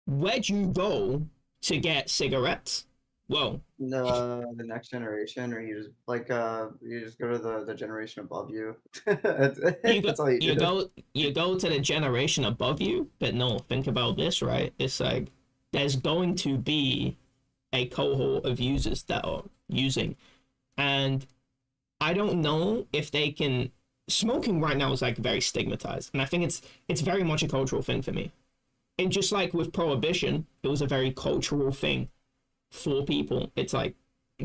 Where'd you go to get cigarettes? Well, The next generation, or you just go to the generation above you. that's, you go that's all you you do. go you go to the generation above you, but no, think about this, right? It's like there's going to be a cohort of users that are using, and I don't know if they can. Smoking right now is like very stigmatized, and I think it's very much a cultural thing for me. And just like with prohibition, it was a very cultural thing for people. It's like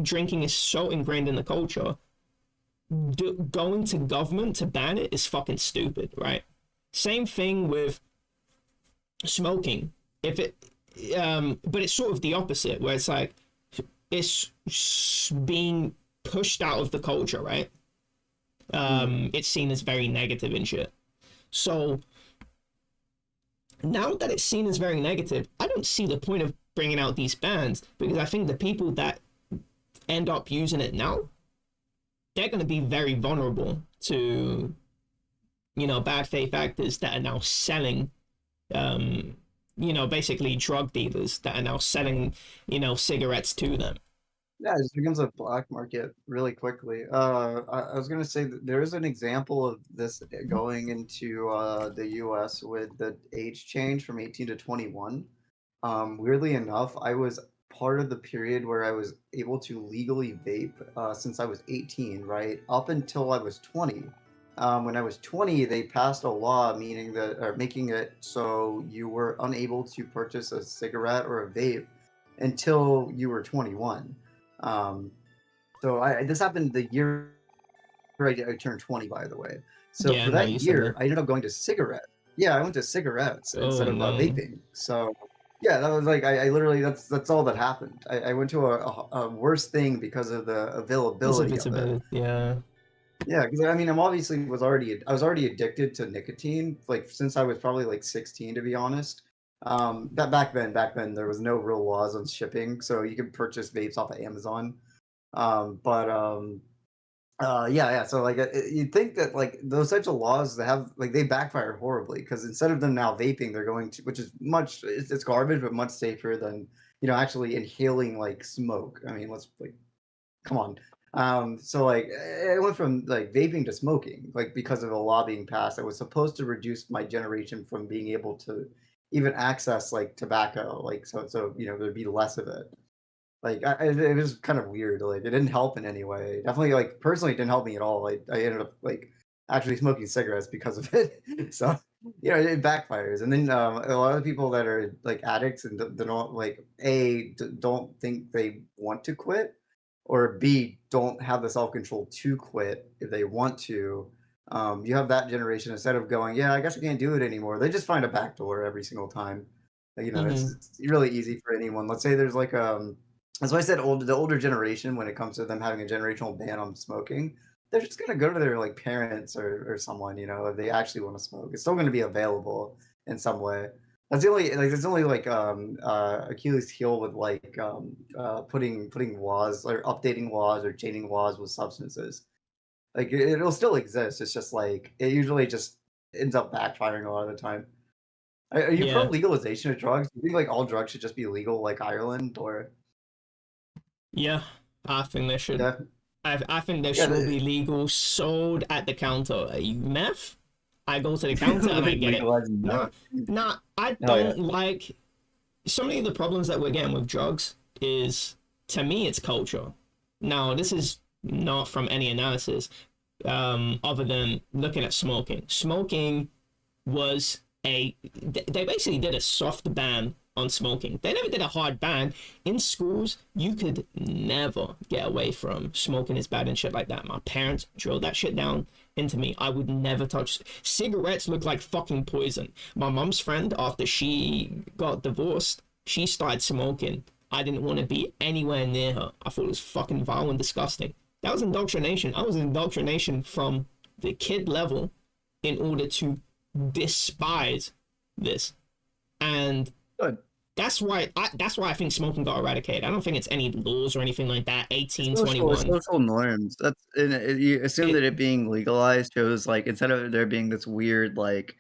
drinking is so ingrained in the culture. Going to government to ban it is fucking stupid, right? Same thing with smoking. If it, but it's sort of the opposite, where it's like it's being pushed out of the culture, right? It's seen as very negative and shit. So now that it's seen as very negative, I don't see the point of bringing out these bans, because I think the people that end up using it now, they're going to be very vulnerable to, bad faith actors that are now selling, basically drug dealers that are now selling, cigarettes to them. Yeah, it just becomes a black market really quickly. I was gonna say that there is an example of this going into the U.S. with the age change from 18 to 21. Weirdly enough, I was part of the period where I was able to legally vape since I was 18, right? Up until I was 20. When I was 20, they passed a law meaning that, or making it so you were unable to purchase a cigarette or a vape until you were 21. Um, so this happened the year I turned 20, by the way. So Yeah, for no, that you said year, that. I ended up going to cigarettes. Yeah, I went to cigarettes Oh instead of no. vaping. So yeah, that was like I literally that's all that happened. I went to a worse thing because of the Because of availability its of it. ability, yeah. Yeah, because I mean, I was already addicted to nicotine like since I was probably like 16, to be honest. Back then there was no real laws on shipping, so you could purchase vapes off of Amazon. But yeah. So like, you'd think that like those types of laws they have like they backfire horribly because instead of them now vaping, they're going to, which is it's garbage, but much safer than actually inhaling like smoke. I mean, let's like come on. So like it went from like vaping to smoking, like because of a law being passed that was supposed to reduce my generation from being able to even access like tobacco, like so there'd be less of it. Like it was kind of weird. Like it didn't help in any way. Definitely, like personally, it didn't help me at all. I ended up like actually smoking cigarettes because of it. So it backfires. And then a lot of people that are like addicts and they don't like don't think they want to quit, or B don't have the self control to quit if they want to. You have that generation instead of going, yeah, I guess I can't do it anymore. They just find a back door every single time. Mm-hmm. It's really easy for anyone. Let's say there's like that's why I said the older generation when it comes to them having a generational ban on smoking, they're just gonna go to their like parents or someone, if they actually want to smoke. It's still gonna be available in some way. That's the only like there's only like Achilles heel with like putting laws or updating laws or changing laws with substances. Like it'll still exist. It's just like it usually just ends up backfiring a lot of the time. Are you pro Yeah. legalization of drugs? Do you think like all drugs should just be legal like Ireland or Yeah. I think they should. yeah? I think they Yeah, should be legal, sold at the counter. Meth? I go to the counter and I like get it. legalizing Nah, that. nah, I Oh yeah. don't like. So many of the problems that we're getting with drugs is, to me, it's culture. Now, this is not from any analysis, other than looking at smoking. Smoking was they basically did a soft ban on smoking. They never did a hard ban. In schools, you could never get away from smoking is bad and shit like that. My parents drilled that shit down into me. I would never touch cigarettes. Look like fucking poison. My mom's friend, after she got divorced, she started smoking. I didn't want to be anywhere near her. I thought it was fucking vile and disgusting. That was indoctrination. I was indoctrination from the kid level in order to despise this. And Good. that's why I think smoking got eradicated. I don't think it's any laws or anything like that. 18, It's 21. social norms. That's and you assume that It it being legalized shows like instead of there being this weird like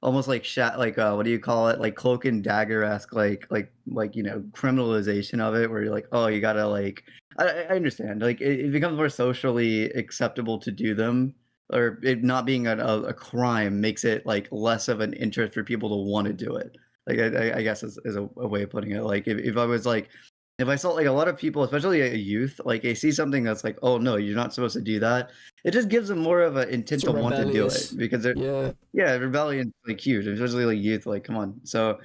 almost like what do you call it, like cloak and dagger esque criminalization of it where you're like, oh, you gotta like I understand like it becomes more socially acceptable to do them, or it not being a crime makes it like less of an interest for people to want to do it. Like I guess is a way of putting it. Like if I was like if I saw like a lot of people, especially a youth, like they see something that's like, oh no, you're not supposed to do that. It just gives them more of an intent it's to want to do rebellious. it because they're Yeah. yeah, rebellion like huge, especially like youth. Like, come on. So,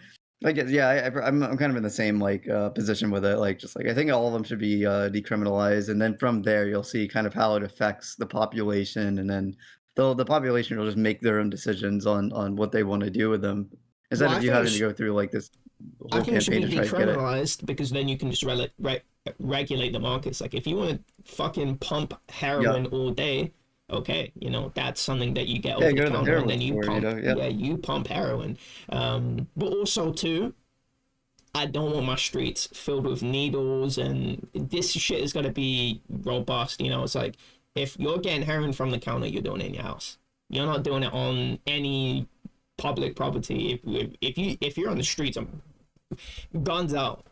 I guess yeah, I'm kind of in the same like position with it. Like, just like I think all of them should be decriminalized, and then from there you'll see kind of how it affects the population, and then the population will just make their own decisions on what they want to do with them Well, instead I of you think having to go through like this I whole think it should campaign be to try to get it. decriminalized because then you can just regulate the markets. Like if you want to fucking pump Yeah. heroin all day, okay, you know, that's something that you get Yeah, over the go to the counter, and heroin then you store, you pump, know. Yeah. yeah, you pump heroin. But also too, I don't want my streets filled with needles, and this shit is gonna be robust. You know, it's like if you're getting heroin from the counter, you're doing it in your house. You're not doing it on any public property. If you're on the streets, I'm guns out,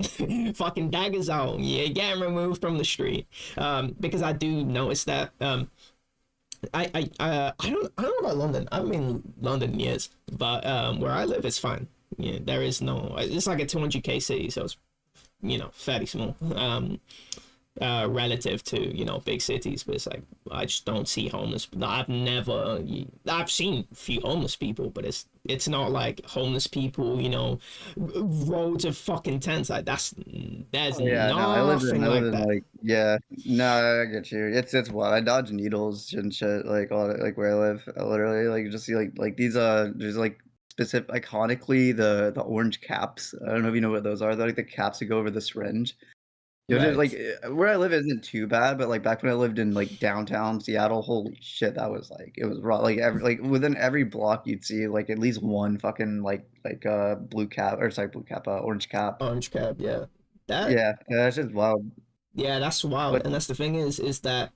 fucking daggers out. Yeah, getting removed from the street. Because I do notice that. I don't know about London. I haven't been in London in years, but where I live, it's fine. Yeah, there is no. It's like a 200K city, so it's fairly small. Relative to big cities, but it's like I just don't see homeless. I've seen a few homeless people, but it's not like homeless people, roads of fucking tents. Like there's Oh, yeah, no, I lived in nothing like that. like, yeah, no, I get you. It's wild. I dodge needles and shit like all like where I live. I literally like just see like these there's like specific iconically the orange caps. I don't know if you know what those are. They're like the caps that go over the syringe. You know, just like Right. where I live isn't too bad, but like back when I lived in like downtown Seattle, holy shit, that was like it was raw. Like every like within every block you'd see like at least one fucking blue cap or sorry blue cap orange cap. Orange cab, yeah. That Yeah, yeah, that's just wild. Yeah, that's wild. But And that's the thing is that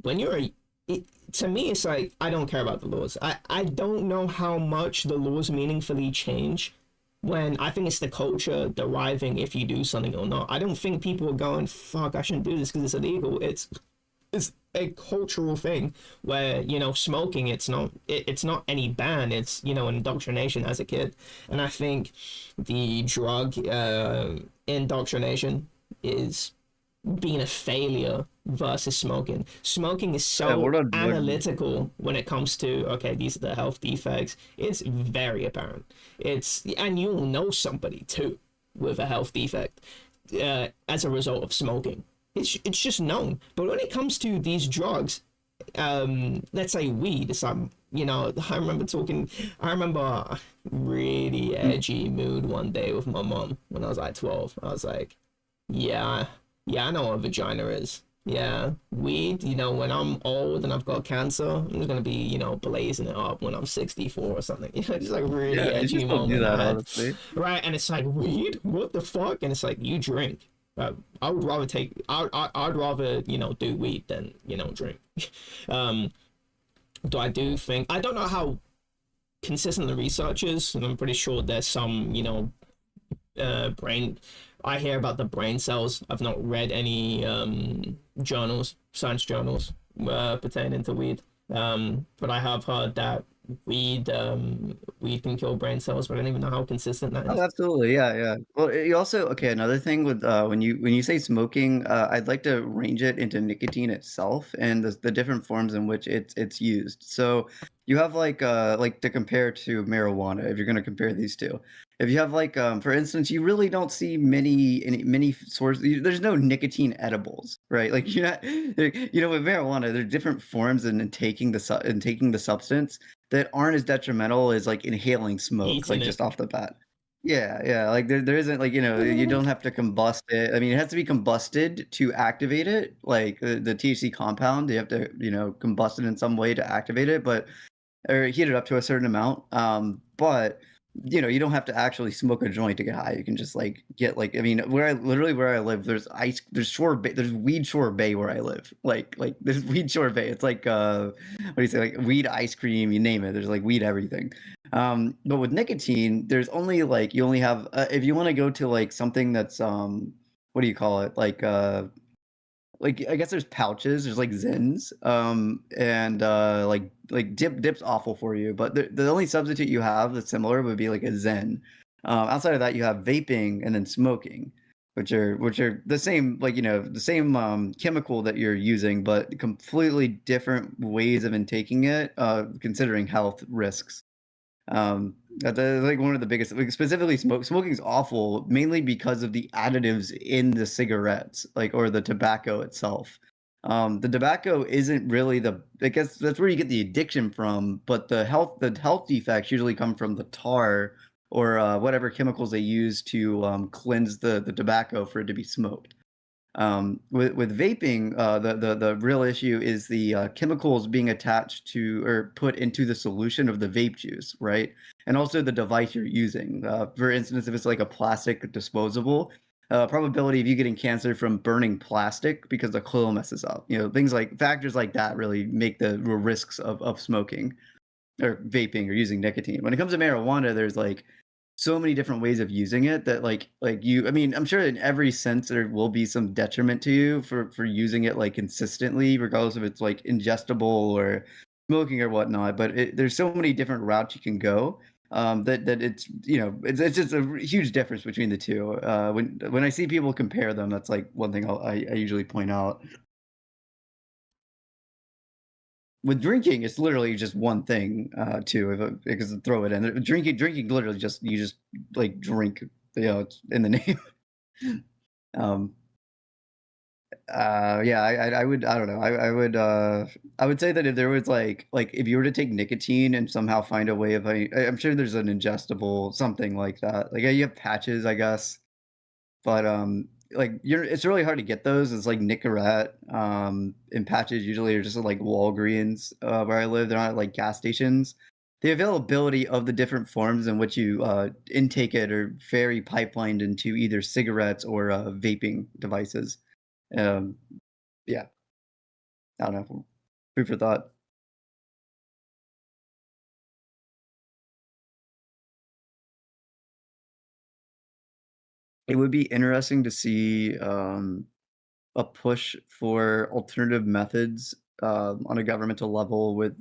when it, to me, it's like I don't care about the laws. I don't know how much the laws meaningfully change when I think it's the culture deriving if you do something or not. I don't think people are going, fuck, I shouldn't do this because it's illegal. It's a cultural thing where smoking, it's not any ban, it's indoctrination as a kid. And I think the drug indoctrination is being a failure versus smoking. Smoking is yeah, we're so not drug. analytical when it comes to, okay, these are the health defects. It's very apparent. And you'll know somebody too with a health defect as a result of smoking. It's just known. But when it comes to these drugs, let's say weed, it's like, I remember a really edgy mood one day with my mom when I was like 12. I was like, yeah, yeah, I know what a vagina is. Yeah, weed, when I'm old and I've got cancer, I'm just gonna be, blazing it up when I'm 64 or something. Just like really Yeah, you should edgy still do moment that, I had. honestly. Right, and it's like, weed? What the fuck? And it's like, you drink. I would rather I'd rather, do weed than, drink. Um, do I do think, I don't know how consistent the research is, and I'm pretty sure there's some, brain. I hear about the brain cells. I've not read any science journals pertaining to weed. But I have heard that weed can kill brain cells, but I don't even know how consistent that Oh, is. absolutely. Yeah, yeah. Well, you also okay, another thing with when you say smoking, I'd like to range it into nicotine itself and the different forms in which it's used. So you have like to compare to marijuana if you're going to compare these two. If you have for instance, you really don't see many sources. There's no nicotine edibles, right? Like you're not with marijuana, there are different forms in taking the substance that aren't as detrimental as like inhaling smoke, Eating like it. just off the bat. Yeah, yeah, like there isn't like, you don't have to combust it. I mean, it has to be combusted to activate it, like the THC compound, you have to, combust it in some way to activate it, but or heat it up to a certain amount. But you don't have to actually smoke a joint to get high. You can just like get like I mean, where I live, there's weed sorbet where I live. Like there's weed sorbet. It's like what do you say, like weed ice cream, you name it. There's like weed everything. But with nicotine, there's only like you only have if you want to go to like something that's what do you call it? Like I guess there's pouches, there's like Zins, and like dip's awful for you, but the only substitute you have that's similar would be like a Zen. Outside of that, you have vaping and then smoking, which are the same, like the same chemical that you're using, but completely different ways of intaking it, considering health risks. That's like one of the biggest, like specifically smoking's awful mainly because of the additives in the cigarettes, like or the tobacco itself. The tobacco isn't really I guess that's where you get the addiction from, but the health defects usually come from the tar or whatever chemicals they use to cleanse the tobacco for it to be smoked. With vaping, the real issue is the chemicals being attached to or put into the solution of the vape juice, right? And also the device you're using. For instance, if it's like a plastic disposable, probability of you getting cancer from burning plastic because the coil messes up. Things like factors like that really make the risks of smoking or vaping or using nicotine. When it comes to marijuana, there's like so many different ways of using it that I mean, I'm sure in every sense there will be some detriment to you for using it like consistently, regardless if it's like ingestible or smoking or whatnot. But there's so many different routes you can go. That it's just a huge difference between the two. When I see people compare them, that's like one thing I usually point out. With drinking, it's literally just one thing, too, because throw it in. Drinking literally just you just, like, drink, it's in the name. Um, yeah, I don't know, I would say that if there was, if you were to take nicotine and somehow find a way of, I'm sure there's an ingestible something like that. Like, yeah, you have patches, I guess, but, it's really hard to get those. It's like Nicorette, and patches usually are just at, like, Walgreens, where I live. They're not at, like, gas stations. The availability of the different forms in which you, intake it are very pipelined into either cigarettes or, vaping devices. Um, yeah, I don't know. Food for thought. It would be interesting to see, a push for alternative methods on a governmental level with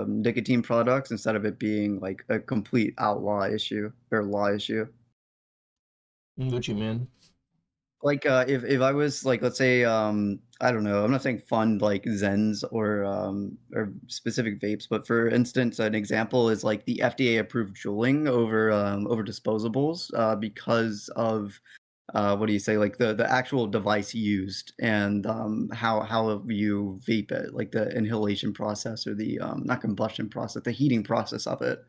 nicotine products instead of it being like a complete outlaw issue or law issue. What you mean? Like if I was like, let's say, I don't know, I'm not saying fund like Zens or specific vapes, but for instance, an example is like the FDA approved juuling over disposables because of what do you say, like the actual device used and how you vape it, like the inhalation process or the not combustion process, the heating process of it.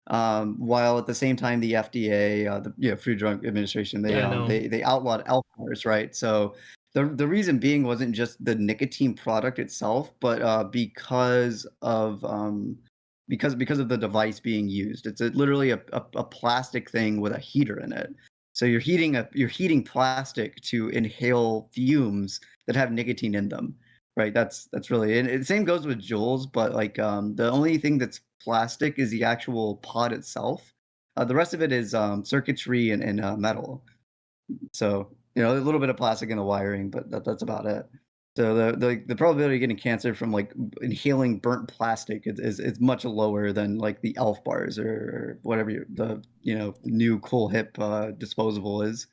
While at the same time, the FDA, the Food and Drug Administration, Yeah, I know. they outlawed elf bars, right? So the reason being wasn't just the nicotine product itself, but because of the device being used. It's literally a plastic thing with a heater in it. So you're heating plastic to inhale fumes that have nicotine in them. Right, that's really and the same goes with Juuls, but, the only thing that's plastic is the actual pod itself. The rest of it is, circuitry and metal. So, a little bit of plastic in the wiring, but that's about it. So the probability of getting cancer from, like, inhaling burnt plastic is much lower than, like, the Elf bars or whatever new cool hip, disposable is.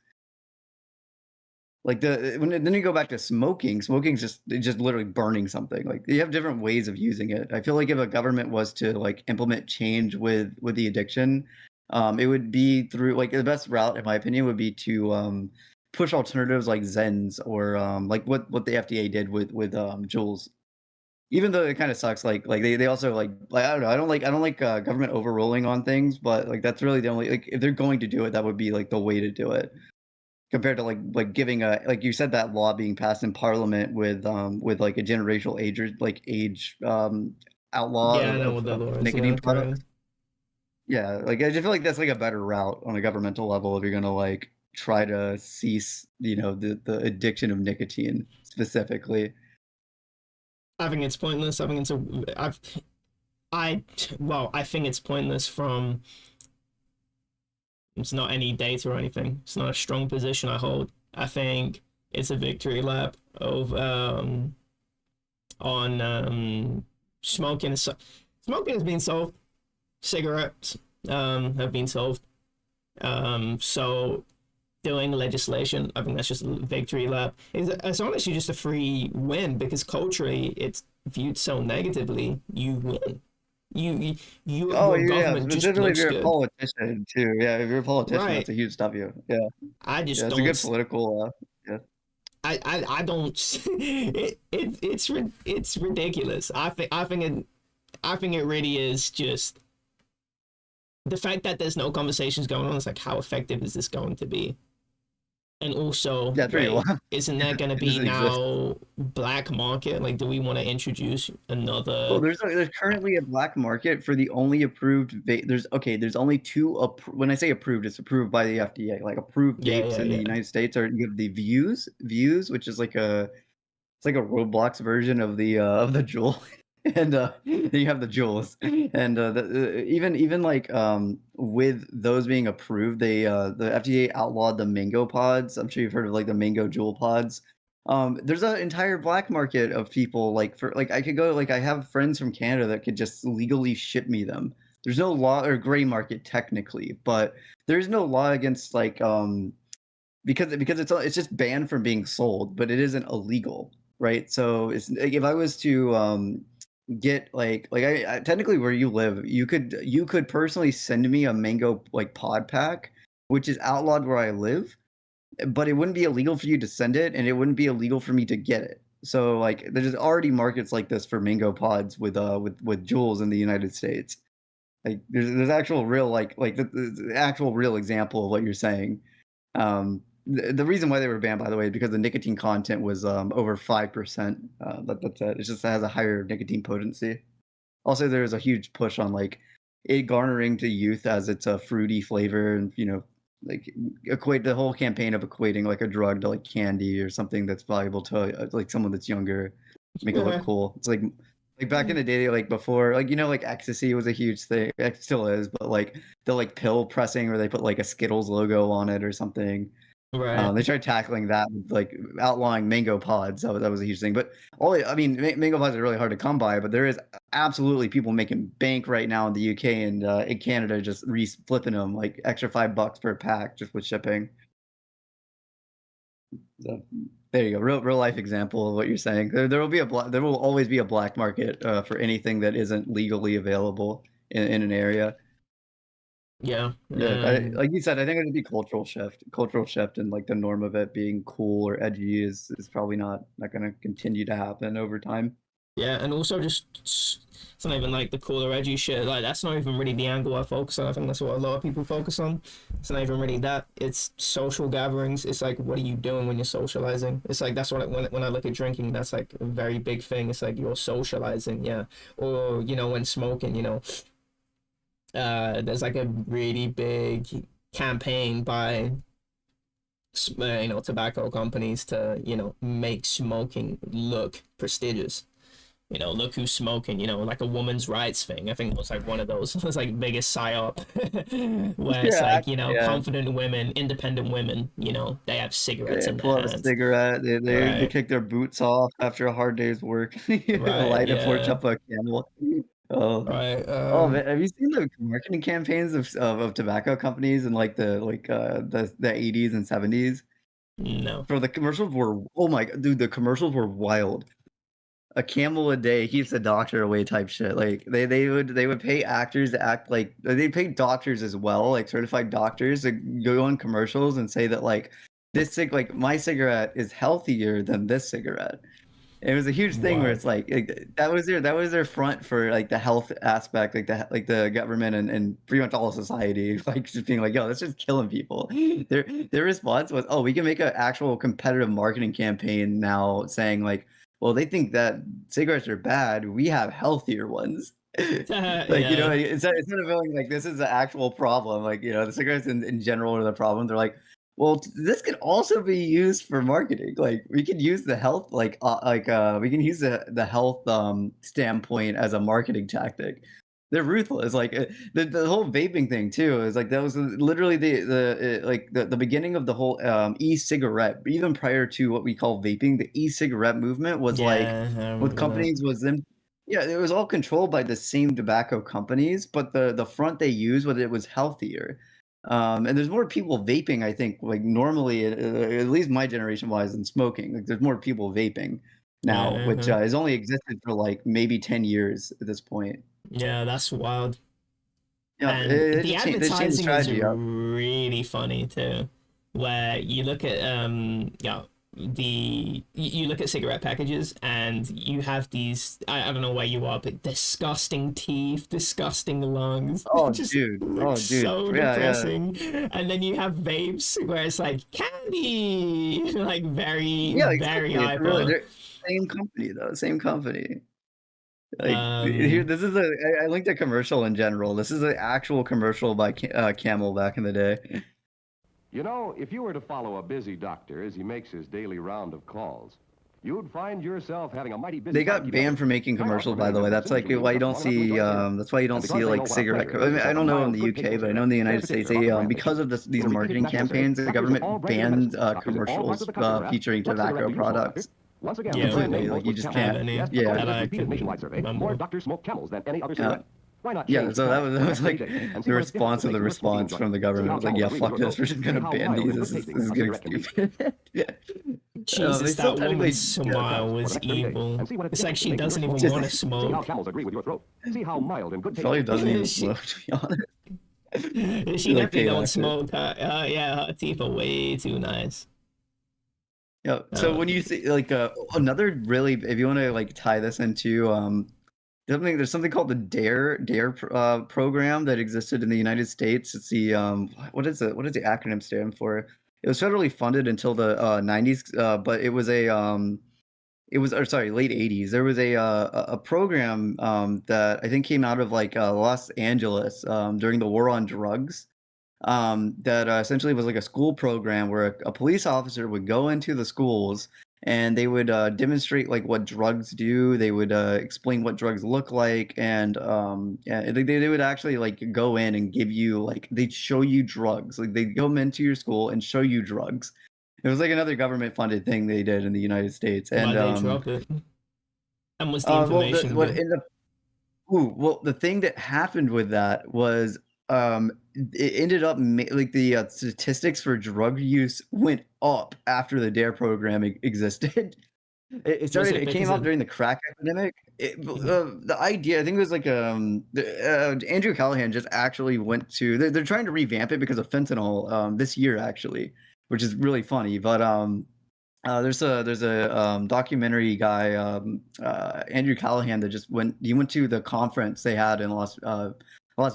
Like then you go back to smoking, smoking's just literally burning something. Like you have different ways of using it. I feel like if a government was to like implement change with the addiction, it would be through like the best route, in my opinion, would be to push alternatives like Zens or like what the FDA did with Juuls. Even though it kind of sucks, like they also like I don't know, I don't like government overruling on things, but like that's really the only like if they're going to do it, that would be like the way to do it. Compared to like giving a like you said that law being passed in parliament with like a generational age outlaw Yeah, I of, know of, what the of law is. nicotine Yeah, products. correct. Yeah, like I just feel like that's like a better route on a governmental level if you're gonna like try to cease, the addiction of nicotine specifically. I think it's pointless. I think it's a. I well, I think it's pointless from. It's not any data or anything. It's not a strong position I hold. I think it's a victory lap of on smoking. Smoking has been solved. Cigarettes have been solved. So doing legislation, I think that's just a victory lap. It's honestly just a free win because culturally it's viewed so negatively. You win. Oh Your yeah, government just specifically if looks you're a good, politician too. Yeah, if you're a politician, that's right? a huge W. Yeah, I yeah, just it's a good don't. political. Yeah. I don't. It's ridiculous. I think it really is just the fact that there's no conversations going on. It's like how effective is this going to be? And also, Yeah, pretty right, wild. isn't there going to It be doesn't exist. now black market? Like, do we want to introduce Well, another? there's currently a black market for the only approved there's only 2 when I say approved, it's approved by the FDA, like, approved Yeah, vapes yeah, in the yeah. United States are you have the Views, which is like a it's like a Roblox version of the Juul, and, then you have the Juuls, and, even, like, with those being approved, the FDA outlawed the mango pods. I'm sure you've heard of, like, the mango Juul pods. There's an entire black market of people, like, for like, I could go like, I have friends from Canada that could just legally ship me them. There's no law or gray market technically, but there's no law against, like, because it's just banned from being sold, but it isn't illegal, right? So it's like if I was to get like I technically where you live, you could personally send me a mango like pod pack, which is outlawed where I live, but it wouldn't be illegal for you to send it, and it wouldn't be illegal for me to get it. So like there's already markets like this for mango pods with Juuls in the United States. Like there's actual real like the actual real example of what you're saying. The reason why they were banned, by the way, is because the nicotine content was over 5%. That's it. It just has a higher nicotine potency. Also, there's a huge push on like it garnering to youth as it's a fruity flavor, and like equate the whole campaign of equating like a drug to like candy or something that's valuable to like someone that's younger, make it look cool. It's like back in the day, like before, like like ecstasy was a huge thing. It still is, but like the like pill pressing where they put like a Skittles logo on it or something. Right. They tried tackling that with, like, outlawing mango pods. That was a huge thing, but I mean, mango pods are really hard to come by, but there is absolutely people making bank right now in the UK and, in Canada just flipping them, like, extra $5 per pack just with shipping. So, there you go, real life example of what you're saying. There will always be a black market, for anything that isn't legally available in an area. Yeah. Yeah, like you said, I think it'd be cultural shift, and like the norm of it being cool or edgy is probably not gonna continue to happen over time. Yeah, and also just it's not even like the cooler edgy shit. Like that's not even really the angle I focus on. I think that's what a lot of people focus on. It's not even really that. It's social gatherings. It's like what are you doing when you're socializing? It's like that's what when I look at drinking, that's like a very big thing. It's like you're socializing, yeah. Or when smoking, there's like a really big campaign by tobacco companies to make smoking look prestigious. Look who's smoking, like a woman's rights thing. I think it was like one of those. It was like biggest psyop where it's Yeah, like, yeah. confident women, independent women, they have cigarettes They in their pull out a hands. cigarette. They Right. kick their boots off after a hard day's work. Right. Light a torch Yeah. up a candle. Oh, Right. oh man, have you seen the marketing campaigns of tobacco companies in like the 80s and 70s? No. For the commercials were oh my dude, the commercials were wild. A camel a day keeps a doctor away type shit. Like they would pay actors to act like they pay doctors as well, like certified doctors to go on commercials and say that like like my cigarette is healthier than this cigarette. It was a huge thing where What? it's like that was their front for like the health aspect, like the government and pretty much all of society, like just being like, yo, that's just killing people. Their response was, oh, we can make an actual competitive marketing campaign now saying like, well, they think that cigarettes are bad. We have healthier ones. Like, Yeah. instead of feeling like this is the actual problem, like, the cigarettes in general are the problem, they're like, well, this could also be used for marketing. Like, we could use the health, we can use the health standpoint as a marketing tactic. They're ruthless. Like the whole vaping thing too is like that was literally the beginning of the whole e-cigarette. Even prior to what we call vaping, the e-cigarette movement was like Yeah. I with remember that. companies was them. Yeah, it was all controlled by the same tobacco companies, but the front they used was it was healthier. And there's more people vaping, I think, like normally, at least my generation wise, than smoking. Like there's more people vaping now, which Yeah. has only existed for like maybe 10 years at this point. Yeah. That's wild. Yeah, And the they just changed the advertising is strategy up. really funny too, where you look at you look at cigarette packages and you have these, I don't know where you are, but disgusting teeth, disgusting lungs. It Oh, just dude. Oh, looks dude. so Yeah, yeah. depressing. And then you have vapes where it's like candy, like very, Yeah, very exactly. It's really hyper. they're same company though, same company. Like here, Um, this is I linked a commercial in general. This is an actual commercial by Camel back in the day. You know, if you were to follow a busy doctor as he makes his daily round of calls, you'd find yourself having a mighty busy They time got keeping up banned with from it. making Time out commercials, from by any the way. other That's person like usually why leaves you us don't long enough to see enjoy the game. that's why you don't And see because they know like what a cigarette. pleasure it is to I set a don't know in the mild, good UK, tasting but I know cigarette, in the they're United States, particular about the brand they because choose. of these In repeated marketing national surveys, campaigns, the doctors of government all branches and banned medicines, doctors in all parts of commercials the country are asked, featuring what cigarette tobacco do you smoke, doctor? products Once again, the yeah, brand name completely. goes Like you with just Camel. have can't. any Yes, Yeah. according to that this I repeated can nationwide survey, more remember. doctors smoke Camels than any other Yeah. cigarette. Why not Yeah, change so that Camel was for the next 30 like days and see the what it's different response to of make the your smoking response enjoyment? from the See government. It how was like, Camels yeah, agree with fuck your this. throat. We're just See gonna how ban mild these. and good This tasting is a getting cigarette can be. stupid. Yeah. Jesus, They still that technically, woman's yeah. smile For the was next 30 days evil. and see what it's It's like different to she make your doesn't even smoking Just want to enjoyment. See how smoke. Camels agree with your throat. See how mild and good probably tasting a doesn't even cigarette. she smoke, to be honest. she Like definitely paid don't actor. smoke. Yeah, her teeth are way too nice. Yeah. So Uh, when you see like another really, if you want to like tie this into there's something called the DARE program that existed in the United States. It's the what does the acronym stand for? It was federally funded until the 90s, but it was it was or sorry, late 80s. There was a program that I think came out of like Los Angeles during the war on drugs that essentially was like a school program where a police officer would go into the schools and they would demonstrate like what drugs do. They would explain what drugs look like, and yeah, they would actually like go in and give you like they'd show you drugs. Like they'd come into your school and show you drugs. It was like another government funded thing they did in the United States, why and they drop it? And was the well, information what good? ended up well, the thing that happened with that was, it ended up like the statistics for drug use went up after the DARE program existed. Was it It came because out of during the crack epidemic. mhm. The idea, I think it was like Andrew Callahan just actually went to. They're trying to revamp it because of fentanyl this year actually, which is really funny. But there's a documentary guy, Andrew Callahan, that just went. He went to the conference they had in Las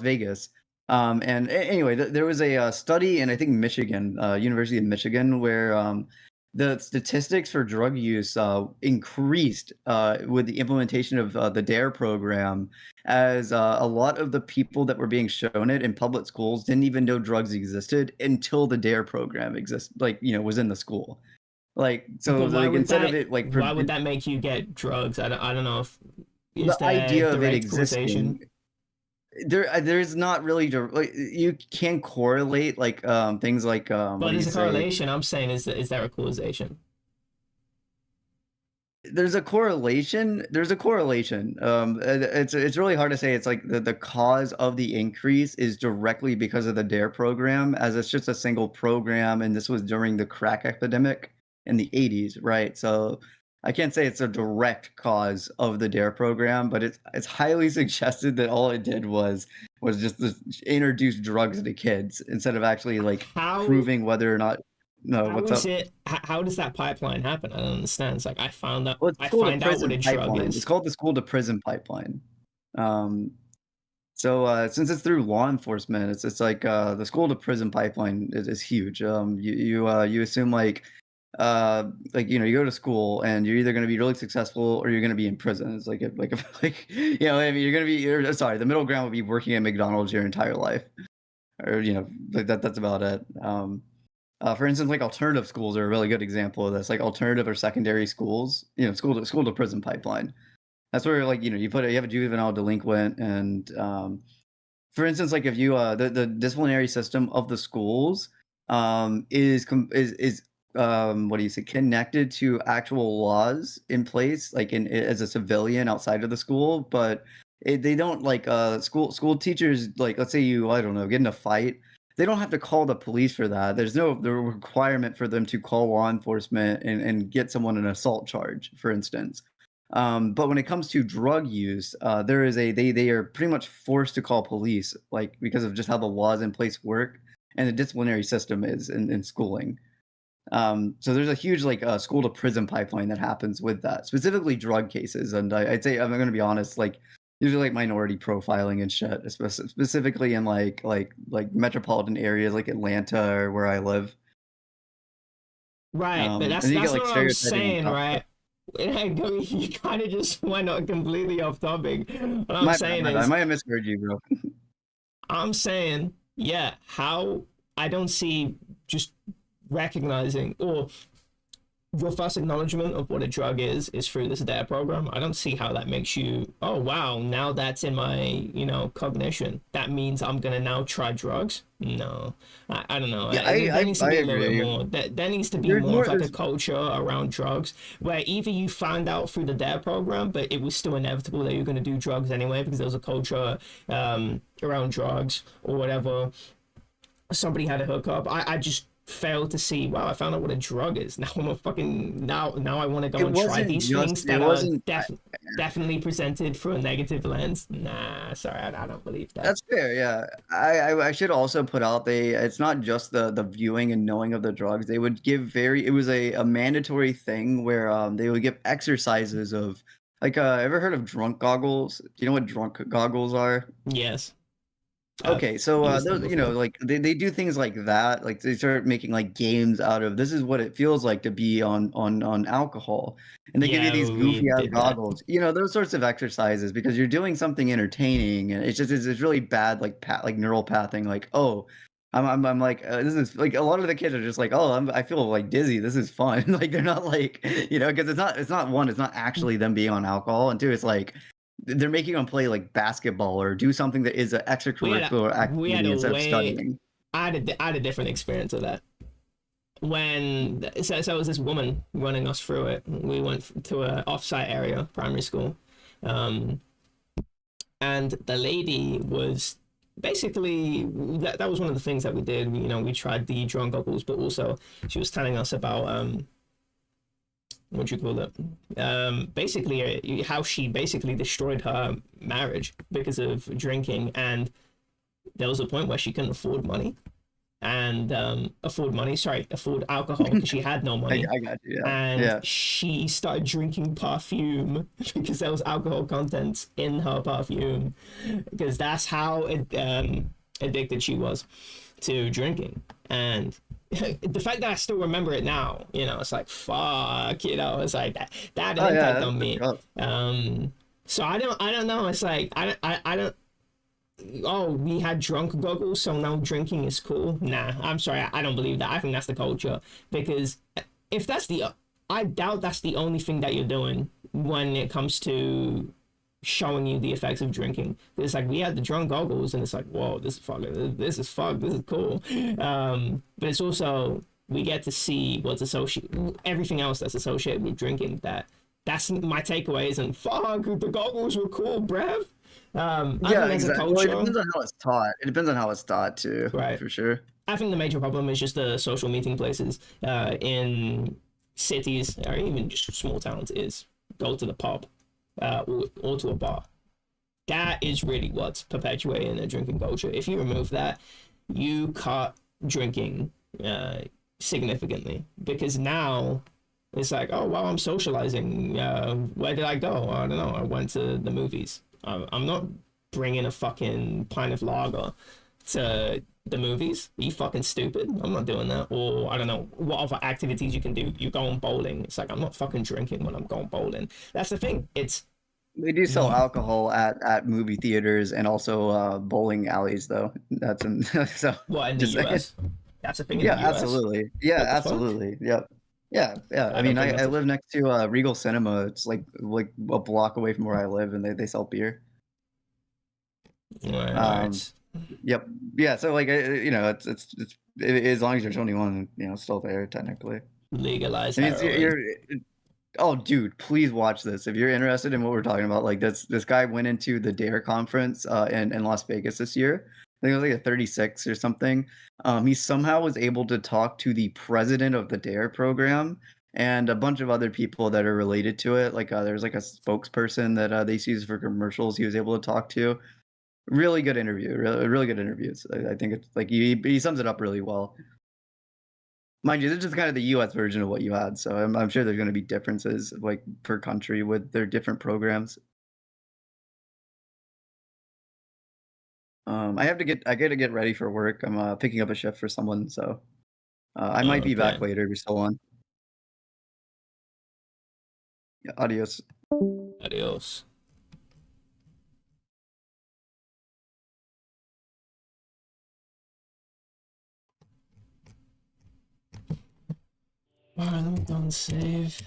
Vegas. And anyway, there was a study in I think Michigan, University of Michigan, where the statistics for drug use increased with the implementation of the DARE program, as a lot of the people that were being shown it in public schools didn't even know drugs existed until the DARE program like was in the school. Like, so, But like, instead of it, like, why would that make you get drugs? I don't know if is the there idea of it direct existing, causation? there's not really like, you can correlate, like, things like, But what do you there's a say? correlation. I'm saying is there a causation? There's a correlation. It's really hard to say it's like the cause of the increase is directly because of the DARE program, as it's just a single program, and this was during the crack epidemic in the 80s, right? So I can't say it's a direct cause of the DARE program, but it's highly suggested that all it did was just introduce drugs to kids instead of actually like How proving whether or not. No, how what's is up? it? How does that pipeline happen? I don't understand. It's like Well, it's I called a find out what a prison drug pipeline. It's is. called the school to prison pipeline. Um, so since it's through law enforcement, it's like the school to prison pipeline is huge. You assume you go to school and you're either going to be really successful or you're going to be in prison. It's like like I mean, you're going to be sorry, the middle ground would be working at McDonald's your entire life, or like that's about it. For instance, like alternative schools are a really good example of this. Like alternative or secondary schools, school to prison pipeline. That's where like you have a juvenile delinquent, and for instance, like if you the disciplinary system of the schools is what do you say, connected to actual laws in place, like as a civilian outside of the school, but they don't like school teachers, like let's say you, I don't know, get in a fight, they don't have to call the police for that. There's no the requirement for them to call law enforcement and get someone an assault charge, for instance. But when it comes to drug use, there is they are pretty much forced to call police, like because of just how the laws in place work and the disciplinary system is in schooling. So there's a huge like school to prison pipeline that happens with that, specifically drug cases. And I'd say I'm going to be honest, like usually like minority profiling and shit, specifically in like metropolitan areas like Atlanta or where I live. Right, but And you get that's like not what I'm stereotyping on saying, top of right? it. You kind of just went on completely off topic. What I'm saying My bad. I is, might have misheard you, bro. I'm saying, yeah, how I don't see just recognizing or your first acknowledgement of what a drug is through this DARE program. I don't see how that makes you, oh wow, now that's in my, cognition. That means I'm gonna now try drugs. No, I don't know. Yeah, There needs to I be a little bit agree. more. There needs to be There's more of more. like a There's culture around drugs where either you found out through the DARE program, but it was still inevitable that you're gonna do drugs anyway because there was a culture around drugs or whatever. Somebody had a hookup. I just failed to see. Wow, I found out what a drug is. Now I'm a fucking now I want to go it and try wasn't these just things it that are wasn't definitely presented through a negative lens. Nah, sorry, I don't believe that. That's fair, yeah. I should also put out it's not just the viewing and knowing of the drugs. They would give it was a mandatory thing where they would give exercises of like ever heard of drunk goggles? Do you know what drunk goggles are? Yes, I've Okay, so used them those before. like they do things like that. Like they start making like games out of this is what it feels like to be on alcohol, and they give you Yeah, these we goofy ass did that. goggles. You know those sorts of exercises because you're doing something entertaining, and it's really bad like like neural pathing. Like oh, I'm like this is like a lot of the kids are just like oh I feel like dizzy. This is fun. Like they're not like because it's not one it's not actually them being on alcohol, and two it's like they're making them play like basketball or do something that is an extracurricular We had activity a instead of way. studying. I had a different experience of that. So it was this woman running us through it. We went to a offsite area, primary school, um, and the lady was basically that was one of the things that we did. We tried the drone goggles, but also she was telling us about what do you call it? Basically, how she basically destroyed her marriage because of drinking, and there was a point where she couldn't afford money and afford alcohol because she had no money, I got you. Yeah, and yeah. she started drinking perfume because there was alcohol content in her perfume because that's how addicted she was to drinking. And the fact that I still remember it now, it's like fuck, it's like that had Oh an yeah, impact on that's me. rough. So I don't know. It's like I don't. Oh, we had drunk goggles, so now drinking is cool. Nah, I'm sorry, I don't believe that. I think that's the culture because if that's I doubt that's the only thing that you're doing when it comes to showing you the effects of drinking. It's like we had the drunk goggles, and it's like, whoa, this is fucking, this is fuck, this is cool. But it's also we get to see what's associated, everything else that's associated with drinking. That's my takeaway. Isn't fuck the goggles were cool, bruv. I Yeah, think as a exactly. Well, it culture, depends on how it's taught. It depends on how it's taught too, right? for sure. I think the major problem is just the social meeting places in cities or even just small towns is go to the pub or to a bar. That is really what's perpetuating a drinking culture. If you remove that, you cut drinking significantly because now it's like, oh, well, I'm socializing. Where did I go? I don't know. I went to the movies. I'm not bringing a fucking pint of lager to the movies. Are you fucking stupid? I'm not doing that. Or I don't know what other activities you can do. You go on bowling. It's like I'm not fucking drinking when I'm going bowling. That's the thing. They do sell alcohol at movie theaters and also bowling alleys, though. That's so What in the just saying. US? That's a thing in Yeah, the US. absolutely. Yeah, What the fuck? absolutely. Yep. Yeah, yeah. I I don't mean, think I that's a live next to Regal Cinema. It's like a block away from where I live, and they sell beer. right. Um, Right. yep. Yeah. So like, as long as you're 21, it's still there technically. Legalize I mean, heroin. oh, dude, please watch this if you're interested in what we're talking about. Like this guy went into the DARE conference in Las Vegas this year. I think it was like a 36 or something. He somehow was able to talk to the president of the DARE program and a bunch of other people that are related to it. Like there's like a spokesperson that they use for commercials. He was able to talk to. Really good interview. Really, really good interviews. I think it's like he sums it up really well. Mind you, this is kind of the US version of what you had, so I'm sure there's gonna be differences, like, per country with their different programs. I gotta get ready for work. I'm, picking up a shift for someone, so, I might be back Okay. later if you're still on. Yeah, adios. Adios. Alright, let me go and save.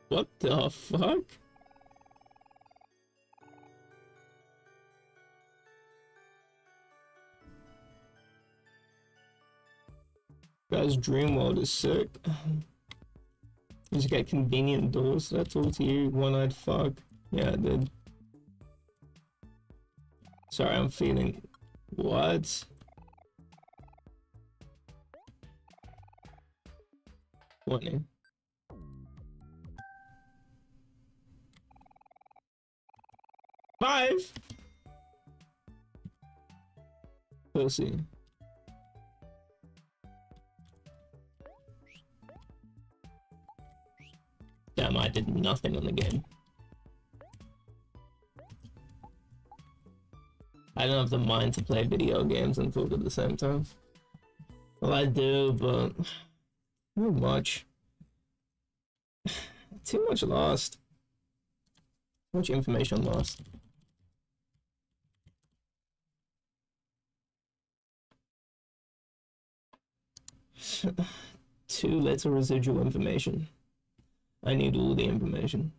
What the fuck? Guy's dream world is sick. You just get convenient doors. Did I talk to you, one-eyed fuck? Yeah, I did. Sorry, I'm feeling... What? Warning. Five! Pussy. Damn, I did nothing on the game. I don't have the mind to play video games and talk at the same time. Well, I do, but not much. Too much lost. Too much information lost. Too little residual information. I need all the information.